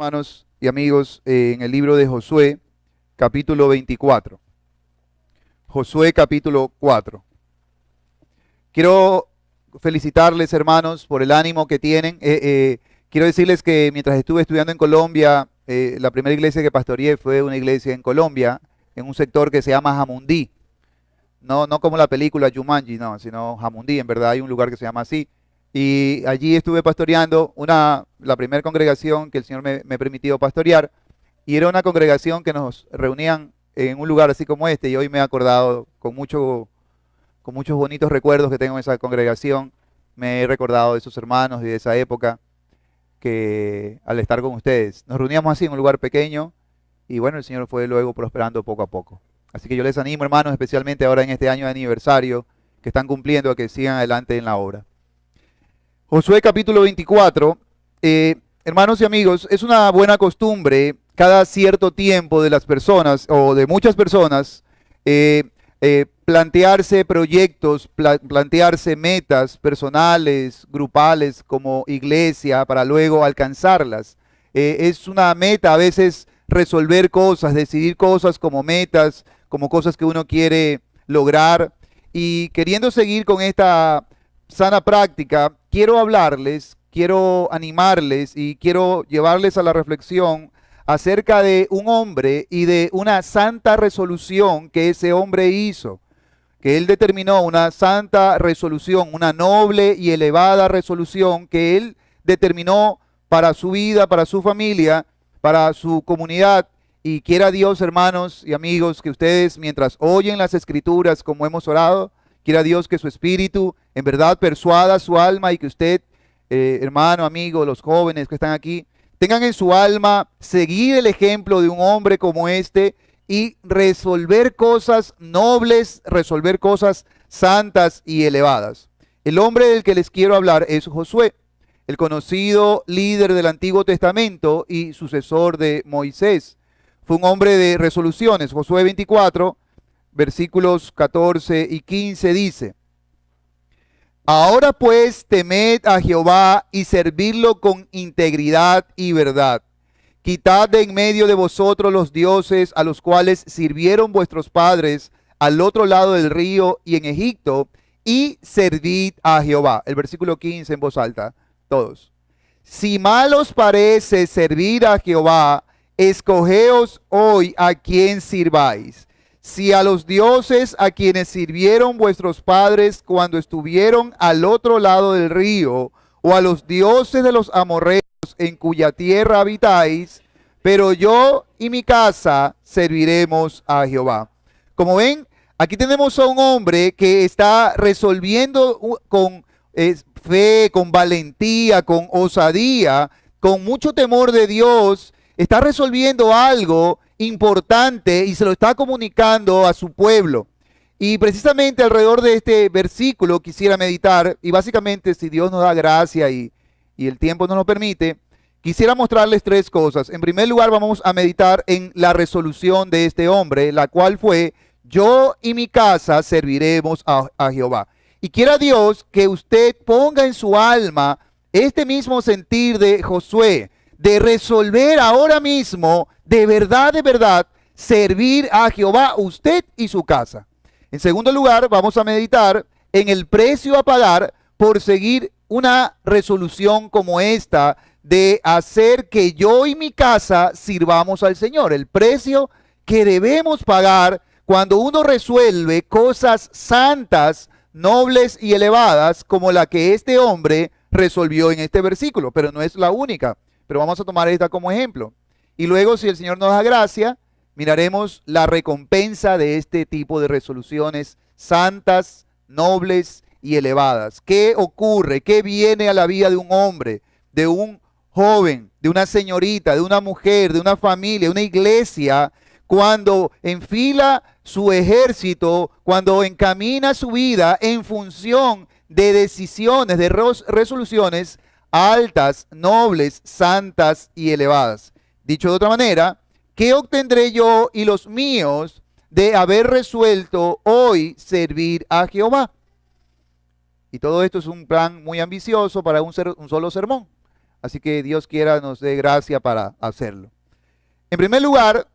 Hermanos y amigos, en el libro de Josué, capítulo 24. Josué, capítulo 4. Quiero felicitarles, hermanos, por el ánimo que tienen. Quiero decirles que mientras estuve estudiando en Colombia, la primera iglesia que pastoreé fue una iglesia en Colombia, en un sector que se llama Jamundí. No como la película Jumanji, no, sino Jamundí. En verdad hay un lugar que se llama así. Y allí estuve pastoreando la primera congregación que el Señor me permitió pastorear. Y era una congregación que nos reunían en un lugar así como este. Y hoy me he acordado con muchos bonitos recuerdos que tengo en esa congregación. Me he recordado de esos hermanos y de esa época que al estar con ustedes. Nos reuníamos así en un lugar pequeño. Y bueno, el Señor fue luego prosperando poco a poco. Así que yo les animo, hermanos, especialmente ahora en este año de aniversario que están cumpliendo, a que sigan adelante en la obra. Josué capítulo 24, hermanos y amigos, es una buena costumbre cada cierto tiempo de las personas o de muchas personas plantearse proyectos, plantearse metas personales, grupales como iglesia para luego alcanzarlas. Es una meta a veces resolver cosas, decidir cosas como metas, como cosas que uno quiere lograr, y queriendo seguir con esta sana práctica, quiero hablarles, quiero animarles y quiero llevarles a la reflexión acerca de un hombre y de una santa resolución que ese hombre hizo, que él determinó una santa resolución, una noble y elevada resolución que él determinó para su vida, para su familia, para su comunidad. Y quiera Dios, hermanos y amigos, que ustedes, mientras oyen las escrituras como hemos orado, quiera Dios que su espíritu en verdad persuada su alma y que usted, hermano, amigo, los jóvenes que están aquí, tengan en su alma seguir el ejemplo de un hombre como este y resolver cosas nobles, resolver cosas santas y elevadas. El hombre del que les quiero hablar es Josué, el conocido líder del Antiguo Testamento y sucesor de Moisés. Fue un hombre de resoluciones. Josué 24, versículos 14 y 15 dice: Ahora pues temed a Jehová y servidlo con integridad y verdad. Quitad de en medio de vosotros los dioses a los cuales sirvieron vuestros padres al otro lado del río y en Egipto, y servid a Jehová. El versículo 15 en voz alta, todos. Si mal os parece servir a Jehová, escogeos hoy a quién sirváis. Si a los dioses a quienes sirvieron vuestros padres cuando estuvieron al otro lado del río, o a los dioses de los amorreos en cuya tierra habitáis, pero yo y mi casa serviremos a Jehová. Como ven, aquí tenemos a un hombre que está resolviendo con fe, con valentía, con osadía, con mucho temor de Dios, está resolviendo algo importante y se lo está comunicando a su pueblo. Y precisamente alrededor de este versículo quisiera meditar, y básicamente, si Dios nos da gracia y el tiempo nos lo permite, quisiera mostrarles tres cosas. En primer lugar, vamos a meditar en la resolución de este hombre, la cual fue: yo y mi casa serviremos a Jehová. Y quiera Dios que usted ponga en su alma este mismo sentir de Josué, de resolver ahora mismo, de verdad, servir a Jehová, usted y su casa. En segundo lugar, vamos a meditar en el precio a pagar por seguir una resolución como esta de hacer que yo y mi casa sirvamos al Señor. El precio que debemos pagar cuando uno resuelve cosas santas, nobles y elevadas como la que este hombre resolvió en este versículo, pero no es la única. Pero vamos a tomar esta como ejemplo. Y luego, si el Señor nos da gracia, miraremos la recompensa de este tipo de resoluciones santas, nobles y elevadas. ¿Qué ocurre? ¿Qué viene a la vida de un hombre, de un joven, de una señorita, de una mujer, de una familia, de una iglesia, cuando enfila su ejército, cuando encamina su vida en función de decisiones, de resoluciones altas, nobles, santas y elevadas? Dicho de otra manera, ¿qué obtendré yo y los míos de haber resuelto hoy servir a Jehová? Y todo esto es un plan muy ambicioso para un solo sermón. Así que Dios quiera nos dé gracia para hacerlo. En primer lugar,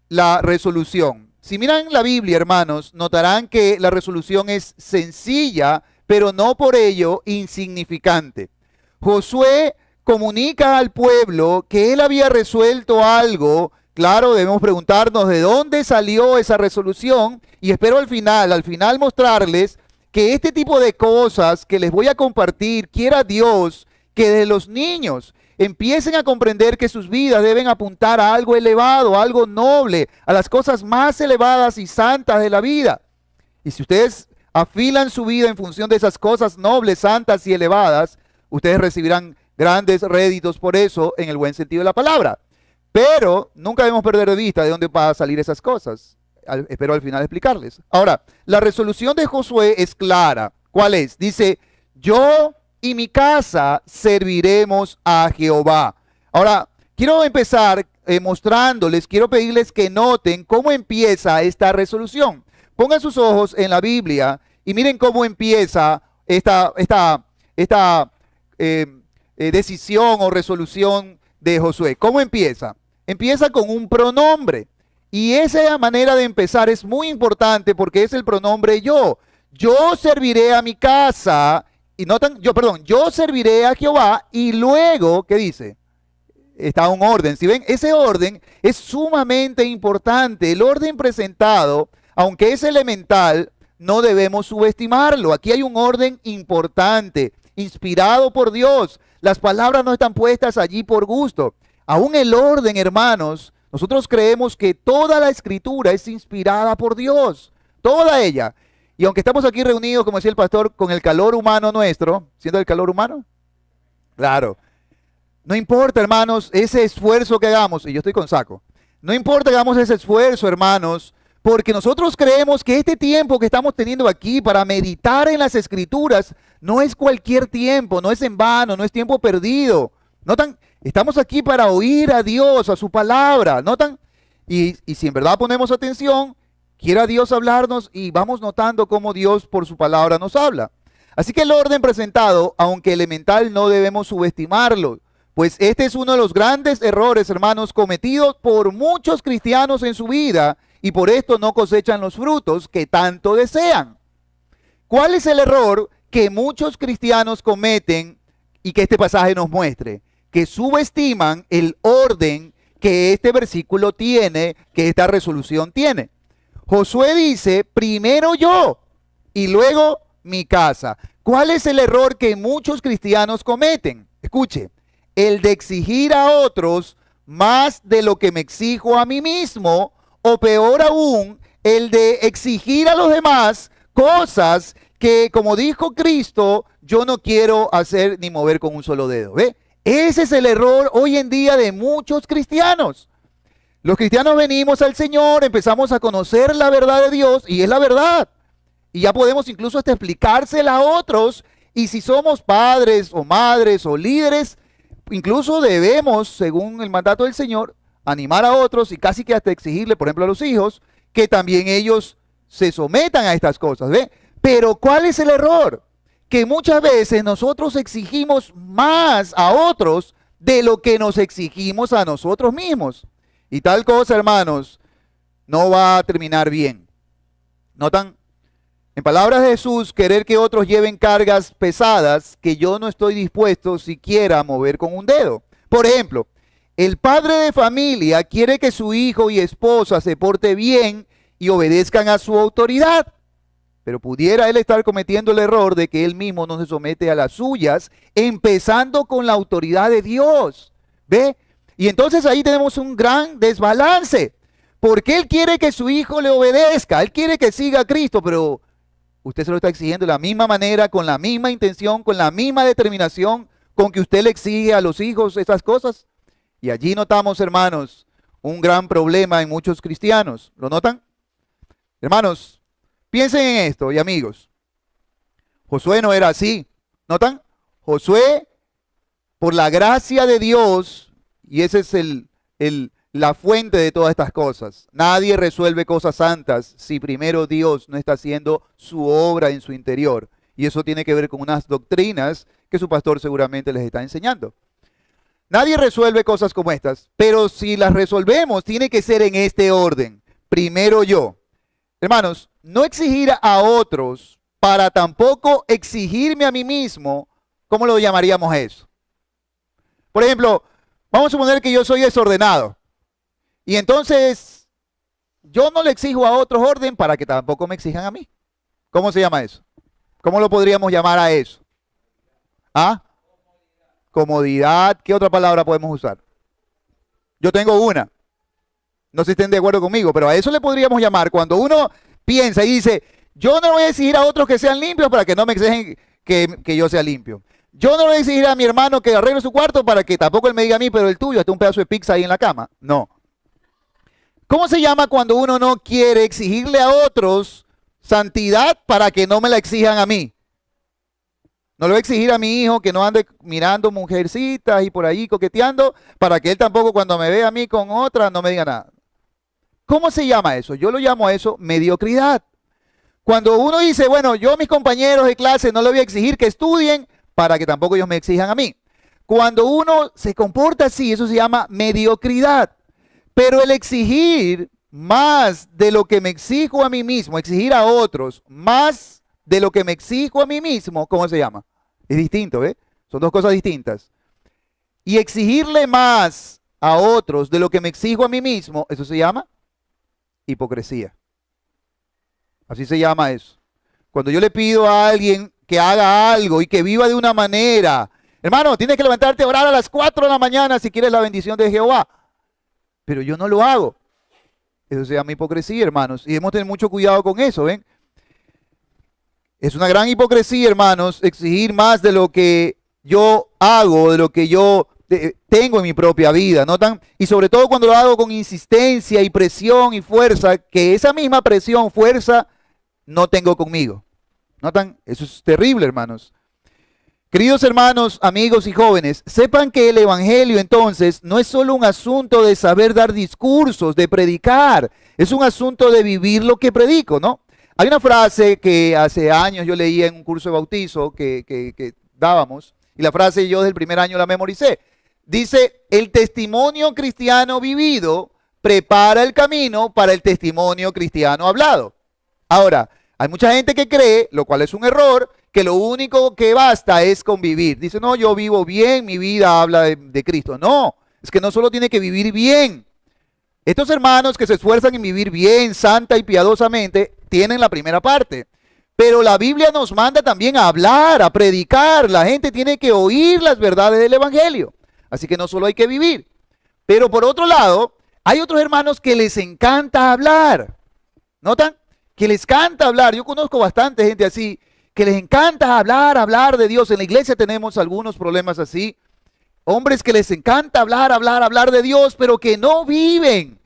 la resolución. Si miran la Biblia, hermanos, notarán que la resolución es sencilla, pero no por ello insignificante. Josué comunica al pueblo que él había resuelto algo. Claro, debemos preguntarnos de dónde salió esa resolución y espero al final mostrarles que este tipo de cosas que les voy a compartir, quiera Dios que de los niños empiecen a comprender que sus vidas deben apuntar a algo elevado, a algo noble, a las cosas más elevadas y santas de la vida. Y si ustedes afilan su vida en función de esas cosas nobles, santas y elevadas, ustedes recibirán grandes réditos por eso en el buen sentido de la palabra. Pero nunca debemos perder de vista de dónde van a salir esas cosas. Espero al final explicarles. Ahora, la resolución de Josué es clara. ¿Cuál es? Dice, yo y mi casa serviremos a Jehová. Ahora, quiero empezar mostrándoles, quiero pedirles que noten cómo empieza esta resolución. Pongan sus ojos en la Biblia y miren cómo empieza esta decisión o resolución de Josué. ¿Cómo empieza? Empieza con un pronombre. Y esa manera de empezar es muy importante porque es el pronombre yo. Yo serviré a mi casa. Y notan, yo serviré a Jehová y luego, ¿qué dice? Está un orden. Si ven, ese orden es sumamente importante. El orden presentado, aunque es elemental, no debemos subestimarlo. Aquí hay un orden importante, inspirado por Dios. Las palabras no están puestas allí por gusto. Aún el orden, hermanos, nosotros creemos que toda la escritura es inspirada por Dios. Toda ella. Y aunque estamos aquí reunidos, como decía el pastor, con el calor humano nuestro, ¿siendo el calor humano? Claro. No importa, hermanos, ese esfuerzo que hagamos, y yo estoy con saco, no importa que hagamos ese esfuerzo, hermanos, porque nosotros creemos que este tiempo que estamos teniendo aquí para meditar en las escrituras no es cualquier tiempo, no es en vano, no es tiempo perdido. ¿Notan? Estamos aquí para oír a Dios, a su palabra. ¿Notan? Y si en verdad ponemos atención, quiera Dios hablarnos y vamos notando cómo Dios por su palabra nos habla. Así que el orden presentado, aunque elemental, no debemos subestimarlo, pues este es uno de los grandes errores, hermanos, cometidos por muchos cristianos en su vida y por esto no cosechan los frutos que tanto desean. ¿Cuál es el error que muchos cristianos cometen y que este pasaje nos muestre? Que subestiman el orden que este versículo tiene, que esta resolución tiene. Josué dice, primero yo y luego mi casa. ¿Cuál es el error que muchos cristianos cometen? Escuche, el de exigir a otros más de lo que me exijo a mí mismo, o peor aún, el de exigir a los demás cosas que, como dijo Cristo, yo no quiero hacer ni mover con un solo dedo. ¿Ve? Ese es el error hoy en día de muchos cristianos. Los cristianos venimos al Señor, empezamos a conocer la verdad de Dios y es la verdad. Y ya podemos incluso hasta explicársela a otros. Y si somos padres o madres o líderes, incluso debemos, según el mandato del Señor, animar a otros y casi que hasta exigirle, por ejemplo, a los hijos, que también ellos se sometan a estas cosas. ¿Ve? Pero ¿cuál es el error? Que muchas veces nosotros exigimos más a otros de lo que nos exigimos a nosotros mismos. Y tal cosa, hermanos, no va a terminar bien. ¿Notan? En palabras de Jesús, querer que otros lleven cargas pesadas que yo no estoy dispuesto siquiera a mover con un dedo. Por ejemplo, el padre de familia quiere que su hijo y esposa se porte bien y obedezcan a su autoridad. Pero pudiera él estar cometiendo el error de que él mismo no se somete a las suyas, empezando con la autoridad de Dios. ¿Ve? Y entonces ahí tenemos un gran desbalance. Porque él quiere que su hijo le obedezca, él quiere que siga a Cristo, pero usted se lo está exigiendo de la misma manera, con la misma intención, con la misma determinación con que usted le exige a los hijos estas cosas. Y allí notamos, hermanos, un gran problema en muchos cristianos. ¿Lo notan? Hermanos, piensen en esto y amigos. Josué no era así. ¿Notan? Josué, por la gracia de Dios, y esa es la fuente de todas estas cosas. Nadie resuelve cosas santas si primero Dios no está haciendo su obra en su interior. Y eso tiene que ver con unas doctrinas que su pastor seguramente les está enseñando. Nadie resuelve cosas como estas, pero si las resolvemos, tiene que ser en este orden. Primero yo. Hermanos, no exigir a otros para tampoco exigirme a mí mismo, ¿cómo lo llamaríamos eso? Por ejemplo, vamos a suponer que yo soy desordenado. Y entonces, yo no le exijo a otros orden para que tampoco me exijan a mí. ¿Cómo se llama eso? ¿Cómo lo podríamos llamar a eso? ¿Ah? Comodidad. ¿Qué otra palabra podemos usar? Yo tengo una. No sé si estén de acuerdo conmigo, pero a eso le podríamos llamar cuando uno piensa y dice, yo no voy a exigir a otros que sean limpios para que no me exigen que yo sea limpio. Yo no voy a exigir a mi hermano que arregle su cuarto para que tampoco él me diga a mí, pero el tuyo, hasta un pedazo de pizza ahí en la cama. No. ¿Cómo se llama cuando uno no quiere exigirle a otros santidad para que no me la exijan a mí? No le voy a exigir a mi hijo que no ande mirando mujercitas y por ahí coqueteando para que él tampoco cuando me vea a mí con otra no me diga nada. ¿Cómo se llama eso? Yo lo llamo a eso mediocridad. Cuando uno dice, bueno, yo a mis compañeros de clase no le voy a exigir que estudien para que tampoco ellos me exijan a mí. Cuando uno se comporta así, eso se llama mediocridad. Pero el exigir más de lo que me exijo a mí mismo, exigir a otros más de lo que me exijo a mí mismo, ¿cómo se llama? Es distinto, ¿eh? Son dos cosas distintas. Y exigirle más a otros de lo que me exijo a mí mismo, eso se llama hipocresía. Así se llama eso. Cuando yo le pido a alguien que haga algo y que viva de una manera, hermano, tienes que levantarte a orar a las 4 de la mañana si quieres la bendición de Jehová. Pero yo no lo hago. Eso se llama hipocresía, hermanos. Y debemos tener mucho cuidado con eso, ¿ven? Es una gran hipocresía, hermanos, exigir más de lo que yo hago, de lo que yo tengo en mi propia vida. ¿Notan? Y sobre todo cuando lo hago con insistencia y presión y fuerza, que esa misma presión, fuerza, no tengo conmigo. ¿Notan? Eso es terrible, hermanos. Queridos hermanos, amigos y jóvenes, sepan que el evangelio entonces no es solo un asunto de saber dar discursos, de predicar, es un asunto de vivir lo que predico, ¿no? Hay una frase que hace años yo leía en un curso de bautizo que dábamos, y la frase yo desde el primer año la memoricé. Dice, el testimonio cristiano vivido prepara el camino para el testimonio cristiano hablado. Ahora, hay mucha gente que cree, lo cual es un error, que lo único que basta es convivir. Dice, no, yo vivo bien, mi vida habla de Cristo. No, es que no solo tiene que vivir bien. Estos hermanos que se esfuerzan en vivir bien, santa y piadosamente, tienen la primera parte. Pero la Biblia nos manda también a hablar, a predicar. La gente tiene que oír las verdades del evangelio. Así que no solo hay que vivir. Pero por otro lado, hay otros hermanos que les encanta hablar. ¿Notan? Que les encanta hablar. Yo conozco bastante gente así, que les encanta hablar de Dios. En la iglesia tenemos algunos problemas así. Hombres que les encanta hablar de Dios, pero que no viven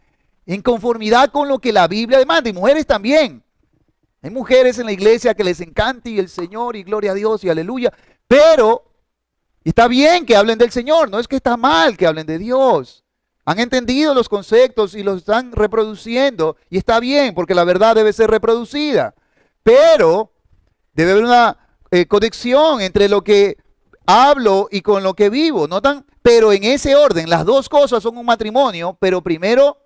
en conformidad con lo que la Biblia demanda. Y mujeres también. Hay mujeres en la iglesia que les encanta y el Señor y gloria a Dios y aleluya. Pero está bien que hablen del Señor, no es que está mal que hablen de Dios. Han entendido los conceptos y los están reproduciendo y está bien porque la verdad debe ser reproducida. Pero debe haber una conexión entre lo que hablo y con lo que vivo, ¿notan? Pero en ese orden, las dos cosas son un matrimonio, pero primero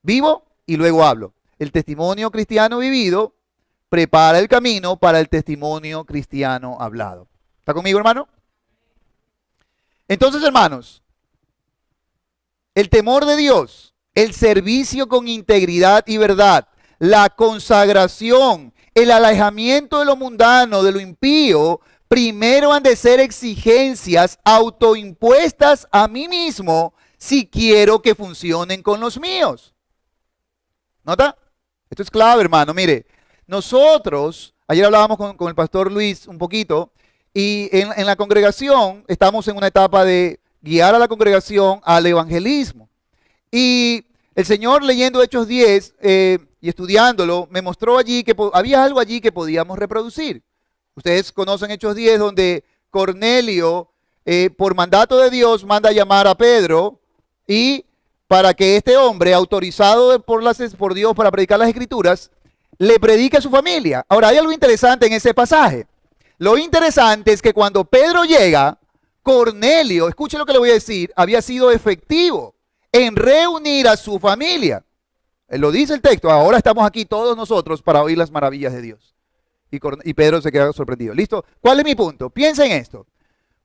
vivo y luego hablo. El testimonio cristiano vivido prepara el camino para el testimonio cristiano hablado. ¿Está conmigo, hermano? Entonces, hermanos, el temor de Dios, el servicio con integridad y verdad, la consagración, el alejamiento de lo mundano, de lo impío, primero han de ser exigencias autoimpuestas a mí mismo si quiero que funcionen con los míos. ¿Nota? Esto es clave, hermano. Mire, nosotros, ayer hablábamos con el pastor Luis un poquito, y en la congregación estamos en una etapa de guiar a la congregación al evangelismo. Y el Señor, leyendo Hechos 10 y estudiándolo, me mostró allí que había algo allí que podíamos reproducir. Ustedes conocen Hechos 10, donde Cornelio, por mandato de Dios, manda a llamar a Pedro y para que este hombre, autorizado por Dios para predicar las Escrituras, le predique a su familia. Ahora, hay algo interesante en ese pasaje. Lo interesante es que cuando Pedro llega, Cornelio, escuche lo que le voy a decir, había sido efectivo en reunir a su familia. Lo dice el texto, ahora estamos aquí todos nosotros para oír las maravillas de Dios. Y Pedro se queda sorprendido. ¿Listo? ¿Cuál es mi punto? Piensa en esto.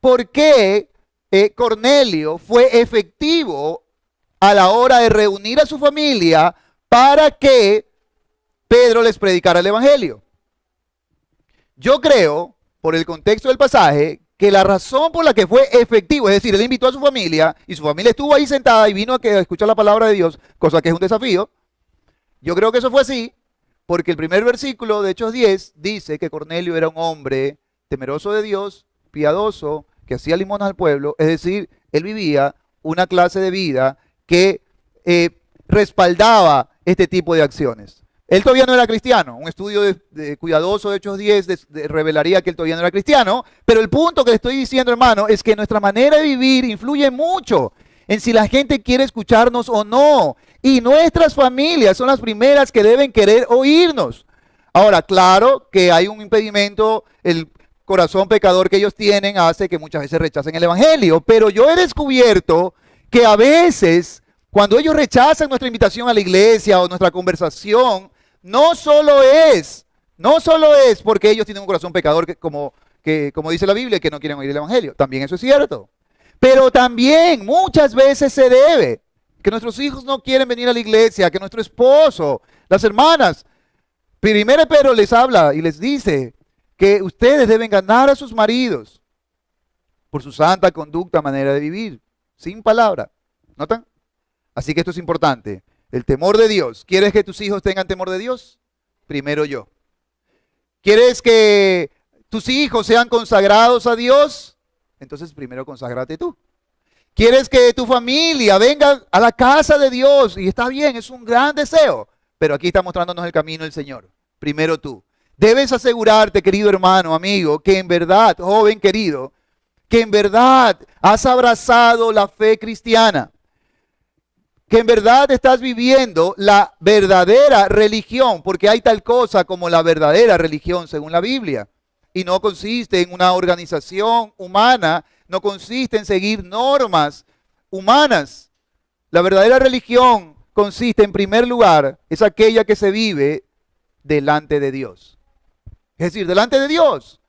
¿Por qué Cornelio fue efectivo a la hora de reunir a su familia para que Pedro les predicara el evangelio? Yo creo, por el contexto del pasaje, que la razón por la que fue efectivo, es decir, él invitó a su familia y su familia estuvo ahí sentada y vino a escuchar la palabra de Dios, cosa que es un desafío. Yo creo que eso fue así, porque el primer versículo de Hechos 10 dice que Cornelio era un hombre temeroso de Dios, piadoso, que hacía limonas al pueblo, es decir, él vivía una clase de vida que respaldaba este tipo de acciones. Él todavía no era cristiano. Un estudio cuidadoso de Hechos 10 revelaría que él todavía no era cristiano. Pero el punto que le estoy diciendo, hermano, es que nuestra manera de vivir influye mucho en si la gente quiere escucharnos o no. Y nuestras familias son las primeras que deben querer oírnos. Ahora, claro que hay un impedimento. El corazón pecador que ellos tienen hace que muchas veces rechacen el evangelio. Pero yo he descubierto que a veces, cuando ellos rechazan nuestra invitación a la iglesia o nuestra conversación, no solo es porque ellos tienen un corazón pecador como dice la Biblia, que no quieren oír el evangelio. También eso es cierto. Pero también muchas veces se debe que nuestros hijos no quieren venir a la iglesia, que nuestro esposo, las hermanas. Primero Pedro les habla y les dice que ustedes deben ganar a sus maridos por su santa conducta, manera de vivir, sin palabra. ¿Notan? Así que esto es importante. El temor de Dios. ¿Quieres que tus hijos tengan temor de Dios? Primero yo. ¿Quieres que tus hijos sean consagrados a Dios? Entonces primero conságrate tú. ¿Quieres que tu familia venga a la casa de Dios? Y está bien, es un gran deseo. Pero aquí está mostrándonos el camino el Señor. Primero tú. Debes asegurarte, querido hermano, amigo, que en verdad, joven querido, que en verdad has abrazado la fe cristiana. Que en verdad estás viviendo la verdadera religión, porque hay tal cosa como la verdadera religión según la Biblia. Y no consiste en una organización humana, no consiste en seguir normas humanas. La verdadera religión consiste, en primer lugar, es aquella que se vive delante de Dios. Es decir, delante de Dios.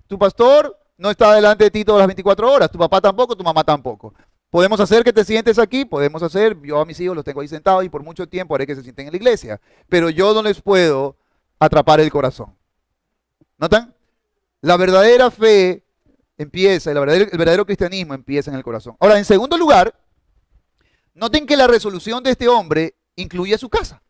Tu pastor no está delante de ti todas las 24 horas, tu papá tampoco, tu mamá tampoco. Podemos hacer que te sientes aquí, podemos hacer, yo a mis hijos los tengo ahí sentados y por mucho tiempo haré que se sienten en la iglesia, pero yo no les puedo atrapar el corazón. ¿Notan? La verdadera fe empieza, el verdadero cristianismo empieza en el corazón. Ahora, en segundo lugar, noten que la resolución de este hombre incluye su casa.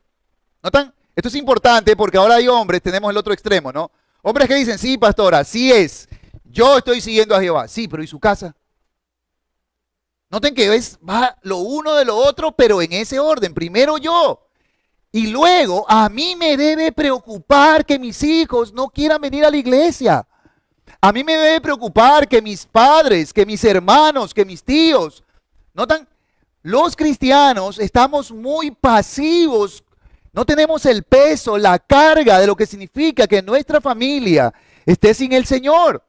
¿Notan? Esto es importante porque ahora hay hombres, tenemos el otro extremo, ¿no? Hombres que dicen, sí, pastora, sí es, yo estoy siguiendo a Jehová, sí, pero ¿y su casa? Noten que va lo uno de lo otro, pero en ese orden. Primero yo. Y luego a mí me debe preocupar que mis hijos no quieran venir a la iglesia. A mí me debe preocupar que mis padres, que mis hermanos, que mis tíos. ¿Notan? Los cristianos estamos muy pasivos. No tenemos el peso, la carga de lo que significa que nuestra familia esté sin el Señor.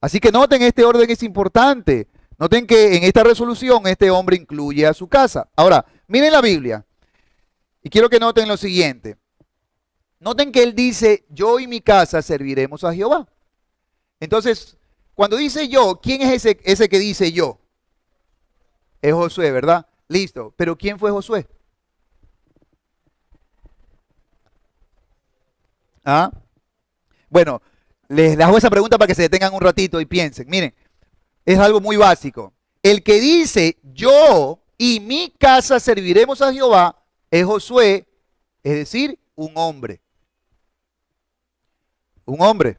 Así que noten, este orden es importante. Noten que en esta resolución este hombre incluye a su casa. Ahora, miren la Biblia. Y quiero que noten lo siguiente. Noten que él dice, yo y mi casa serviremos a Jehová. Entonces, cuando dice yo, ¿quién es ese que dice yo? Es Josué, ¿verdad? Listo. Pero ¿quién fue Josué? ¿Ah? Bueno, les dejo esa pregunta para que se detengan un ratito y piensen. Miren. Es algo muy básico. El que dice, yo y mi casa serviremos a Jehová, es Josué, es decir, un hombre. Un hombre.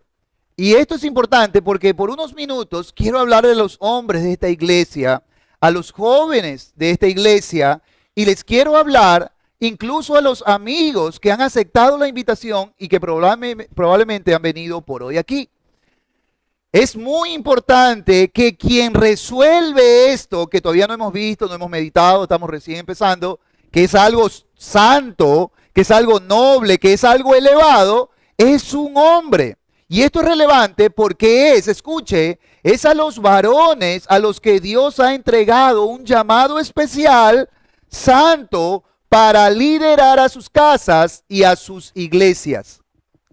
Y esto es importante porque por unos minutos quiero hablar de los hombres de esta iglesia, a los jóvenes de esta iglesia, y les quiero hablar incluso a los amigos que han aceptado la invitación y que probablemente han venido por hoy aquí. Es muy importante que quien resuelve esto, que todavía no hemos visto, no hemos meditado, estamos recién empezando, que es algo santo, que es algo noble, que es algo elevado, es un hombre. Y esto es relevante porque escuche, es a los varones a los que Dios ha entregado un llamado especial, santo, para liderar a sus casas y a sus iglesias.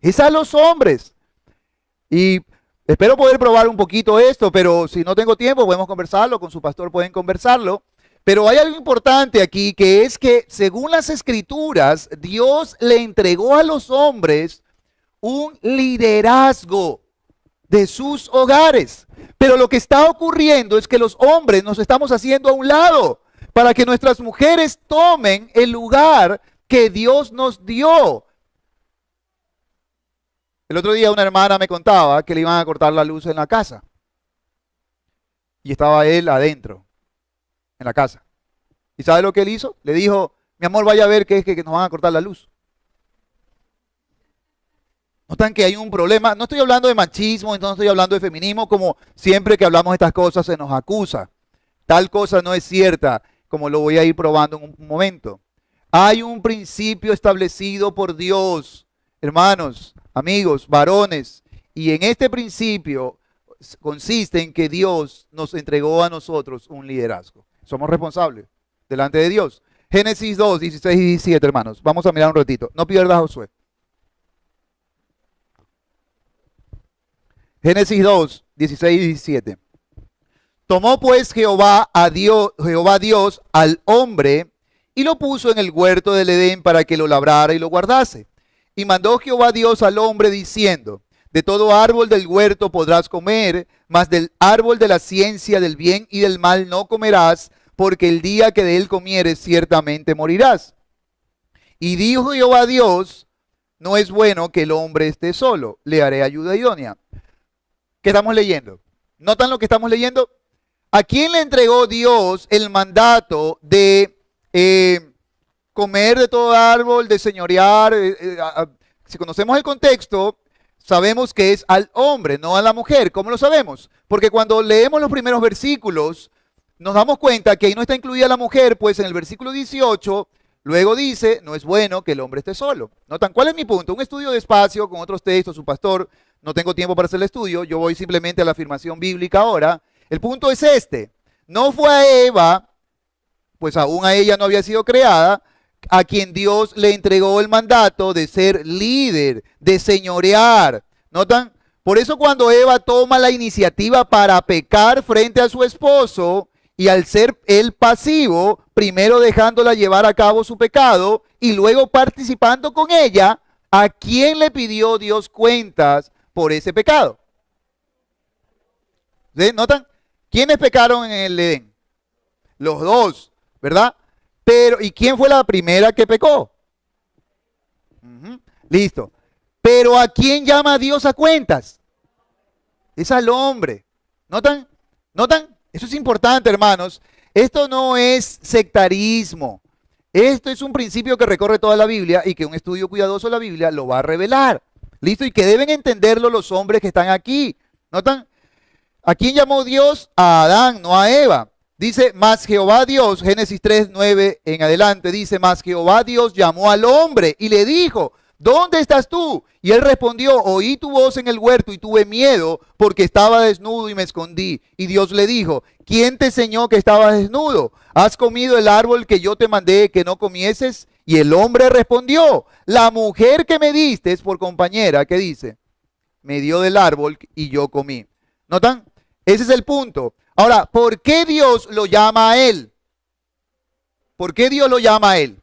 Es a los hombres. Y espero poder probar un poquito esto, pero si no tengo tiempo podemos conversarlo, con su pastor pueden conversarlo. Pero hay algo importante aquí, que es que según las Escrituras, Dios le entregó a los hombres un liderazgo de sus hogares. Pero lo que está ocurriendo es que los hombres nos estamos haciendo a un lado para que nuestras mujeres tomen el lugar que Dios nos dio. El otro día una hermana me contaba que le iban a cortar la luz en la casa. Y estaba él adentro, en la casa. ¿Y sabe lo que él hizo? Le dijo, mi amor, vaya a ver qué es que nos van a cortar la luz. Notan que hay un problema. No estoy hablando de machismo, entonces no estoy hablando de feminismo, como siempre que hablamos de estas cosas se nos acusa. Tal cosa no es cierta, como lo voy a ir probando en un momento. Hay un principio establecido por Dios, hermanos, amigos, varones, y en este principio consiste en que Dios nos entregó a nosotros un liderazgo. Somos responsables delante de Dios. Génesis 2, 16 y 17, hermanos. Vamos a mirar un ratito. No pierdas, Josué. Génesis 2, 16 y 17. Tomó pues Jehová Dios al hombre y lo puso en el huerto del Edén para que lo labrara y lo guardase. Y mandó Jehová Dios al hombre diciendo, de todo árbol del huerto podrás comer, mas del árbol de la ciencia del bien y del mal no comerás, porque el día que de él comieres ciertamente morirás. Y dijo Jehová Dios, no es bueno que el hombre esté solo, le haré ayuda idónea. ¿Qué estamos leyendo? ¿Notan lo que estamos leyendo? ¿A quién le entregó Dios el mandato de comer de todo árbol, de señorear? Si conocemos el contexto, sabemos que es al hombre, no a la mujer. ¿Cómo lo sabemos? Porque cuando leemos los primeros versículos, nos damos cuenta que ahí no está incluida la mujer, pues en el versículo 18, luego dice, no es bueno que el hombre esté solo. ¿Notan? ¿Cuál es mi punto? Un estudio despacio con otros textos, su pastor, no tengo tiempo para hacer el estudio, yo voy simplemente a la afirmación bíblica ahora. El punto es este, no fue a Eva, pues aún a ella no había sido creada, a quien Dios le entregó el mandato de ser líder, de señorear. ¿Notan? Por eso cuando Eva toma la iniciativa para pecar frente a su esposo, y al ser él pasivo, primero dejándola llevar a cabo su pecado, y luego participando con ella, ¿a quién le pidió Dios cuentas por ese pecado? ¿Sí? ¿Notan? ¿Quiénes pecaron en el Edén? Los dos, ¿verdad? Pero, ¿y quién fue la primera que pecó? Listo. Pero ¿a quién llama Dios a cuentas? Es al hombre. ¿Notan? ¿Notan? Eso es importante, hermanos. Esto no es sectarismo. Esto es un principio que recorre toda la Biblia y que un estudio cuidadoso de la Biblia lo va a revelar. ¿Listo? Y que deben entenderlo los hombres que están aquí. ¿Notan? ¿A quién llamó Dios? A Adán, no a Eva. Dice, mas Jehová Dios, Génesis 3, 9 en adelante, dice, mas Jehová Dios llamó al hombre y le dijo, ¿dónde estás tú? Y él respondió, oí tu voz en el huerto y tuve miedo porque estaba desnudo y me escondí. Y Dios le dijo, ¿quién te enseñó que estabas desnudo? ¿Has comido el árbol que yo te mandé que no comieses? Y el hombre respondió, la mujer que me diste por compañera, ¿qué dice? Me dio del árbol y yo comí. ¿Notan? Ese es el punto. Ahora, ¿por qué Dios lo llama a él? ¿Por qué Dios lo llama a él?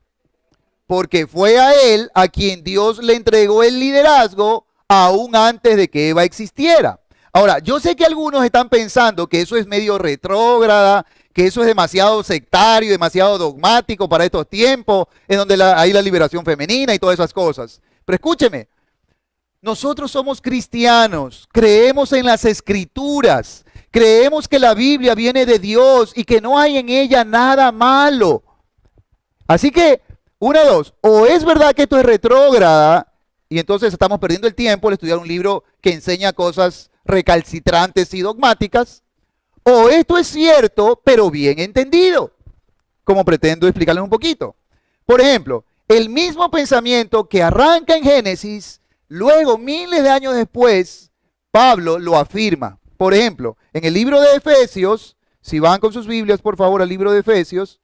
Porque fue a él a quien Dios le entregó el liderazgo aún antes de que Eva existiera. Ahora, yo sé que algunos están pensando que eso es medio retrógrada, que eso es demasiado sectario, demasiado dogmático para estos tiempos, en donde hay la liberación femenina y todas esas cosas. Pero escúcheme, nosotros somos cristianos, creemos en las Escrituras, creemos que la Biblia viene de Dios y que no hay en ella nada malo. Así que, una de dos, o es verdad que esto es retrógrada y entonces estamos perdiendo el tiempo al estudiar un libro que enseña cosas recalcitrantes y dogmáticas, o esto es cierto, pero bien entendido, como pretendo explicarles un poquito. Por ejemplo, el mismo pensamiento que arranca en Génesis Luego, miles de años después, Pablo lo afirma. Por ejemplo, en el libro de Efesios, si van con sus Biblias, por favor, al libro de Efesios,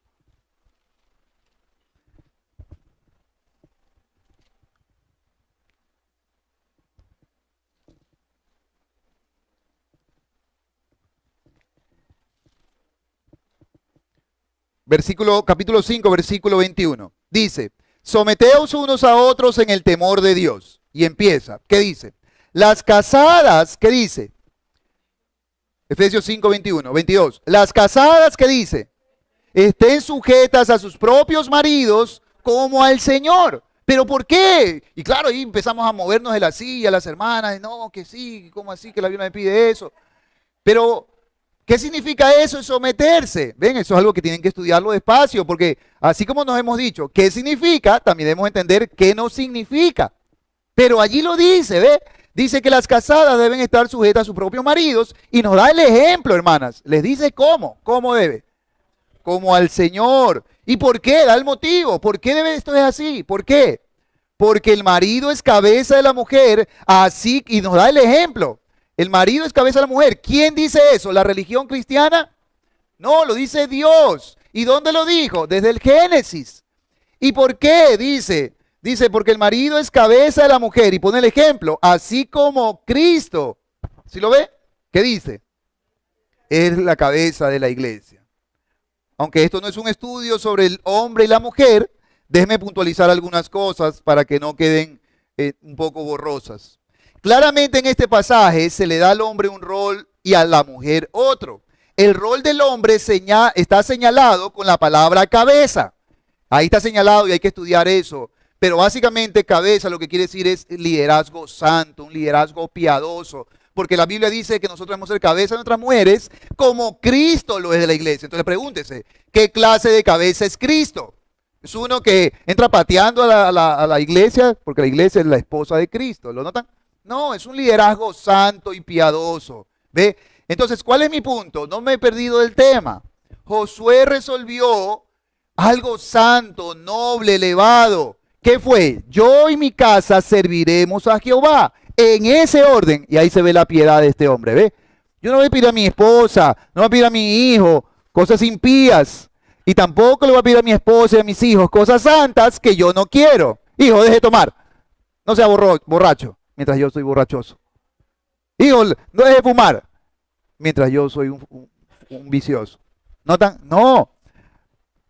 capítulo 5, versículo 21. Dice, someteos unos a otros en el temor de Dios. Y empieza, ¿qué dice? Las casadas, ¿qué dice? Efesios 5, 21, 22. Las casadas, ¿qué dice? Estén sujetas a sus propios maridos como al Señor. ¿Pero por qué? Y claro, ahí empezamos a movernos de la silla, las hermanas, no, que sí, ¿cómo así que la Biblia me pide eso? Pero, ¿qué significa eso de someterse? Ven, eso es algo que tienen que estudiarlo despacio, porque así como nos hemos dicho qué significa, también debemos entender qué no significa. Pero allí lo dice, ¿ve? Dice que las casadas deben estar sujetas a sus propios maridos y nos da el ejemplo, hermanas. Les dice cómo debe. Como al Señor. ¿Y por qué? Da el motivo. ¿Por qué debe esto es así? ¿Por qué? Porque el marido es cabeza de la mujer, así, y nos da el ejemplo. El marido es cabeza de la mujer. ¿Quién dice eso? ¿La religión cristiana? No, lo dice Dios. ¿Y dónde lo dijo? Desde el Génesis. ¿Y por qué? Dice, porque el marido es cabeza de la mujer. Y pone el ejemplo, así como Cristo. ¿Sí lo ve? ¿Qué dice? Es la cabeza de la iglesia. Aunque esto no es un estudio sobre el hombre y la mujer, déjeme puntualizar algunas cosas para que no queden un poco borrosas. Claramente en este pasaje se le da al hombre un rol y a la mujer otro. El rol del hombre está señalado con la palabra cabeza. Ahí está señalado y hay que estudiar eso. Pero básicamente cabeza lo que quiere decir es liderazgo santo, un liderazgo piadoso. Porque la Biblia dice que nosotros debemos ser cabeza de nuestras mujeres como Cristo lo es de la iglesia. Entonces pregúntese, ¿qué clase de cabeza es Cristo? ¿Es uno que entra pateando a la iglesia? Porque la iglesia es la esposa de Cristo, ¿lo notan? No, es un liderazgo santo y piadoso. ¿Ve? Entonces, ¿cuál es mi punto? No me he perdido del tema. Josué resolvió algo santo, noble, elevado. ¿Qué fue? Yo y mi casa serviremos a Jehová. En ese orden, y ahí se ve la piedad de este hombre, ¿ve? Yo no voy a pedir a mi esposa, no voy a pedir a mi hijo cosas impías, y tampoco le voy a pedir a mi esposa y a mis hijos cosas santas que yo no quiero. Hijo, deje de tomar, no sea borracho, mientras yo soy borrachoso. Hijo, no deje de fumar, mientras yo soy un vicioso. ¿Notan? No.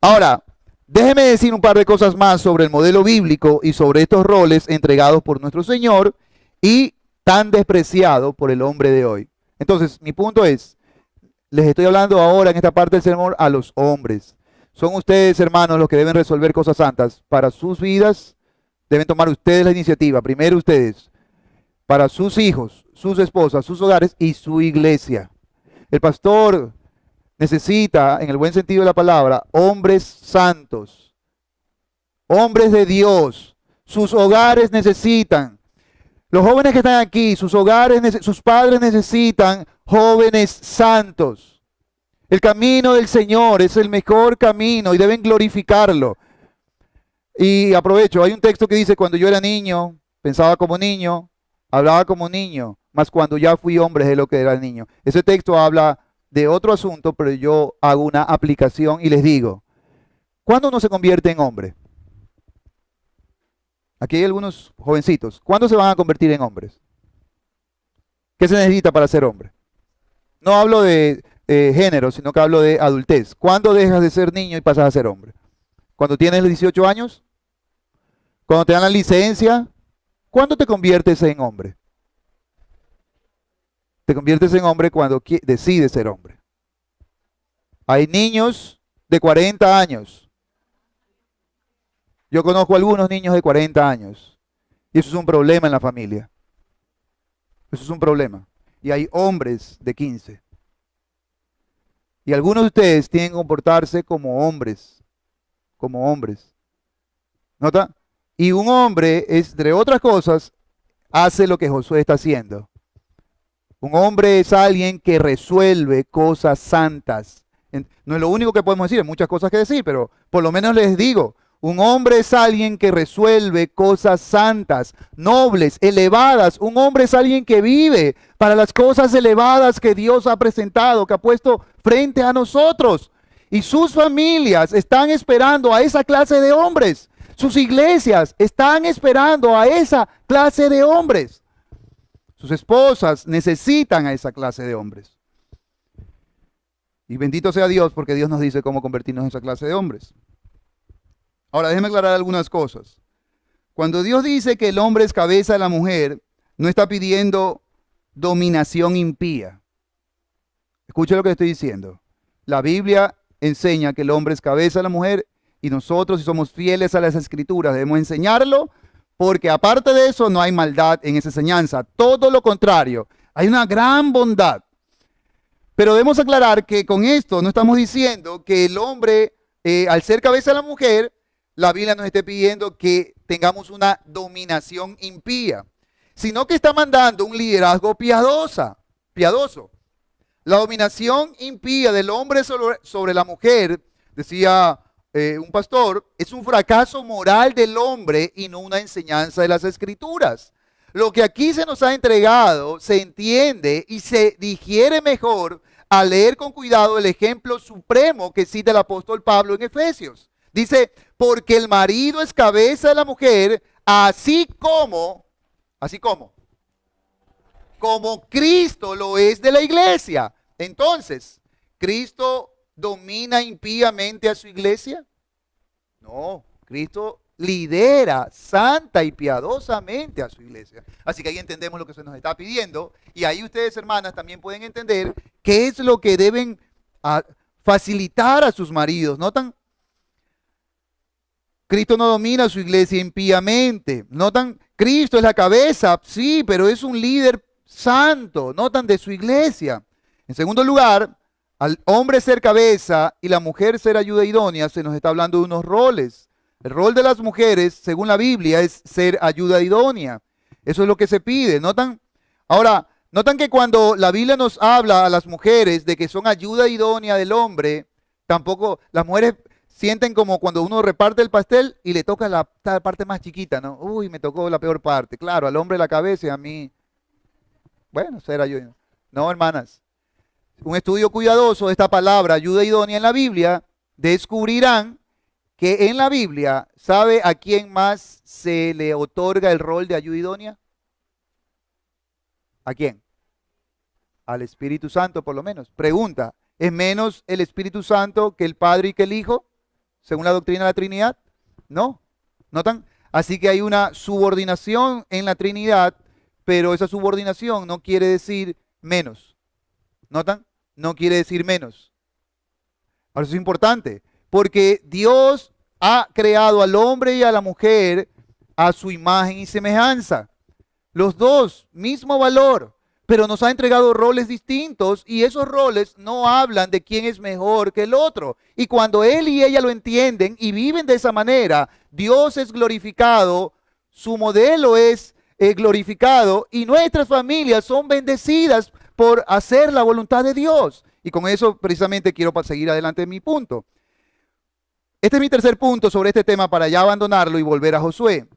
Ahora, déjeme decir un par de cosas más sobre el modelo bíblico y sobre estos roles entregados por nuestro Señor y tan despreciado por el hombre de hoy. Entonces, mi punto es, les estoy hablando ahora en esta parte del sermón a los hombres. Son ustedes, hermanos, los que deben resolver cosas santas para sus vidas. Deben tomar ustedes la iniciativa, primero ustedes, para sus hijos, sus esposas, sus hogares y su iglesia. El pastor necesita, en el buen sentido de la palabra, hombres santos, hombres de Dios. Sus hogares necesitan. Los jóvenes que están aquí, sus hogares, sus padres necesitan jóvenes santos. El camino del Señor es el mejor camino y deben glorificarlo. Y aprovecho, hay un texto que dice, cuando yo era niño, pensaba como niño, hablaba como niño, mas cuando ya fui hombre es lo que era niño. Ese texto habla de otro asunto, pero yo hago una aplicación y les digo, ¿cuándo uno se convierte en hombre? Aquí hay algunos jovencitos. ¿Cuándo se van a convertir en hombres? ¿Qué se necesita para ser hombre? No hablo de género, sino que hablo de adultez. ¿Cuándo dejas de ser niño y pasas a ser hombre? ¿Cuando tienes 18 años? ¿Cuando te dan la licencia? ¿Cuándo te conviertes en hombre? Te conviertes en hombre cuando decides ser hombre. Hay niños de 40 años. Yo conozco algunos niños de 40 años y eso es un problema en la familia. Eso es un problema. Y hay hombres de 15. Y algunos de ustedes tienen que comportarse como hombres. Como hombres. ¿Nota? Y un hombre, entre otras cosas, hace lo que Josué está haciendo. Un hombre es alguien que resuelve cosas santas. No es lo único que podemos decir, hay muchas cosas que decir, pero por lo menos les digo, Un hombre es alguien que resuelve cosas santas, nobles, elevadas. Un hombre es alguien que vive para las cosas elevadas que Dios ha presentado, que ha puesto frente a nosotros. Y sus familias están esperando a esa clase de hombres. Sus iglesias están esperando a esa clase de hombres. Sus esposas necesitan a esa clase de hombres. Y bendito sea Dios, porque Dios nos dice cómo convertirnos en esa clase de hombres. Ahora, déjeme aclarar algunas cosas. Cuando Dios dice que el hombre es cabeza de la mujer, no está pidiendo dominación impía. Escuche lo que estoy diciendo. La Biblia enseña que el hombre es cabeza de la mujer y nosotros, si somos fieles a las Escrituras, debemos enseñarlo, porque aparte de eso no hay maldad en esa enseñanza. Todo lo contrario, hay una gran bondad. Pero debemos aclarar que con esto no estamos diciendo que el hombre, al ser cabeza de la mujer, la Biblia nos esté pidiendo que tengamos una dominación impía, sino que está mandando un liderazgo piadoso. La dominación impía del hombre sobre la mujer, decía un pastor, es un fracaso moral del hombre y no una enseñanza de las Escrituras. Lo que aquí se nos ha entregado se entiende y se digiere mejor al leer con cuidado el ejemplo supremo que cita el apóstol Pablo en Efesios. Dice, porque el marido es cabeza de la mujer, así como Cristo lo es de la iglesia. Entonces, ¿Cristo domina impíamente a su iglesia? No, Cristo lidera santa y piadosamente a su iglesia. Así que ahí entendemos lo que se nos está pidiendo. Y ahí ustedes, hermanas, también pueden entender qué es lo que deben facilitar a sus maridos. ¿Notan? Cristo no domina a su iglesia impíamente. ¿Notan? Cristo es la cabeza, sí, pero es un líder santo. ¿Notan? De su iglesia. En segundo lugar, al hombre ser cabeza y la mujer ser ayuda idónea, se nos está hablando de unos roles. El rol de las mujeres, según la Biblia, es ser ayuda idónea. Eso es lo que se pide. ¿Notan? Ahora, notan que cuando la Biblia nos habla a las mujeres de que son ayuda idónea del hombre, tampoco las mujeres sienten como cuando uno reparte el pastel y le toca la parte más chiquita, ¿no? Uy, me tocó la peor parte. Claro, al hombre la cabeza y a mí, bueno, ser ayuda. No, hermanas. Un estudio cuidadoso de esta palabra, ayuda idónea en la Biblia, descubrirán que en la Biblia, ¿sabe a quién más se le otorga el rol de ayuda idónea? ¿A quién? Al Espíritu Santo, por lo menos. Pregunta, ¿es menos el Espíritu Santo que el Padre y que el Hijo, según la doctrina de la Trinidad? No. ¿Notan? Así que hay una subordinación en la Trinidad, pero esa subordinación no quiere decir menos. ¿Notan? No quiere decir menos. Ahora eso es importante, porque Dios ha creado al hombre y a la mujer a su imagen y semejanza. Los dos, mismo valor, pero nos ha entregado roles distintos y esos roles no hablan de quién es mejor que el otro. Y cuando él y ella lo entienden y viven de esa manera, Dios es glorificado, su modelo es glorificado y nuestras familias son bendecidas por hacer la voluntad de Dios. Y con eso precisamente quiero seguir adelante en mi punto. Este es mi tercer punto sobre este tema para ya abandonarlo y volver a Josué.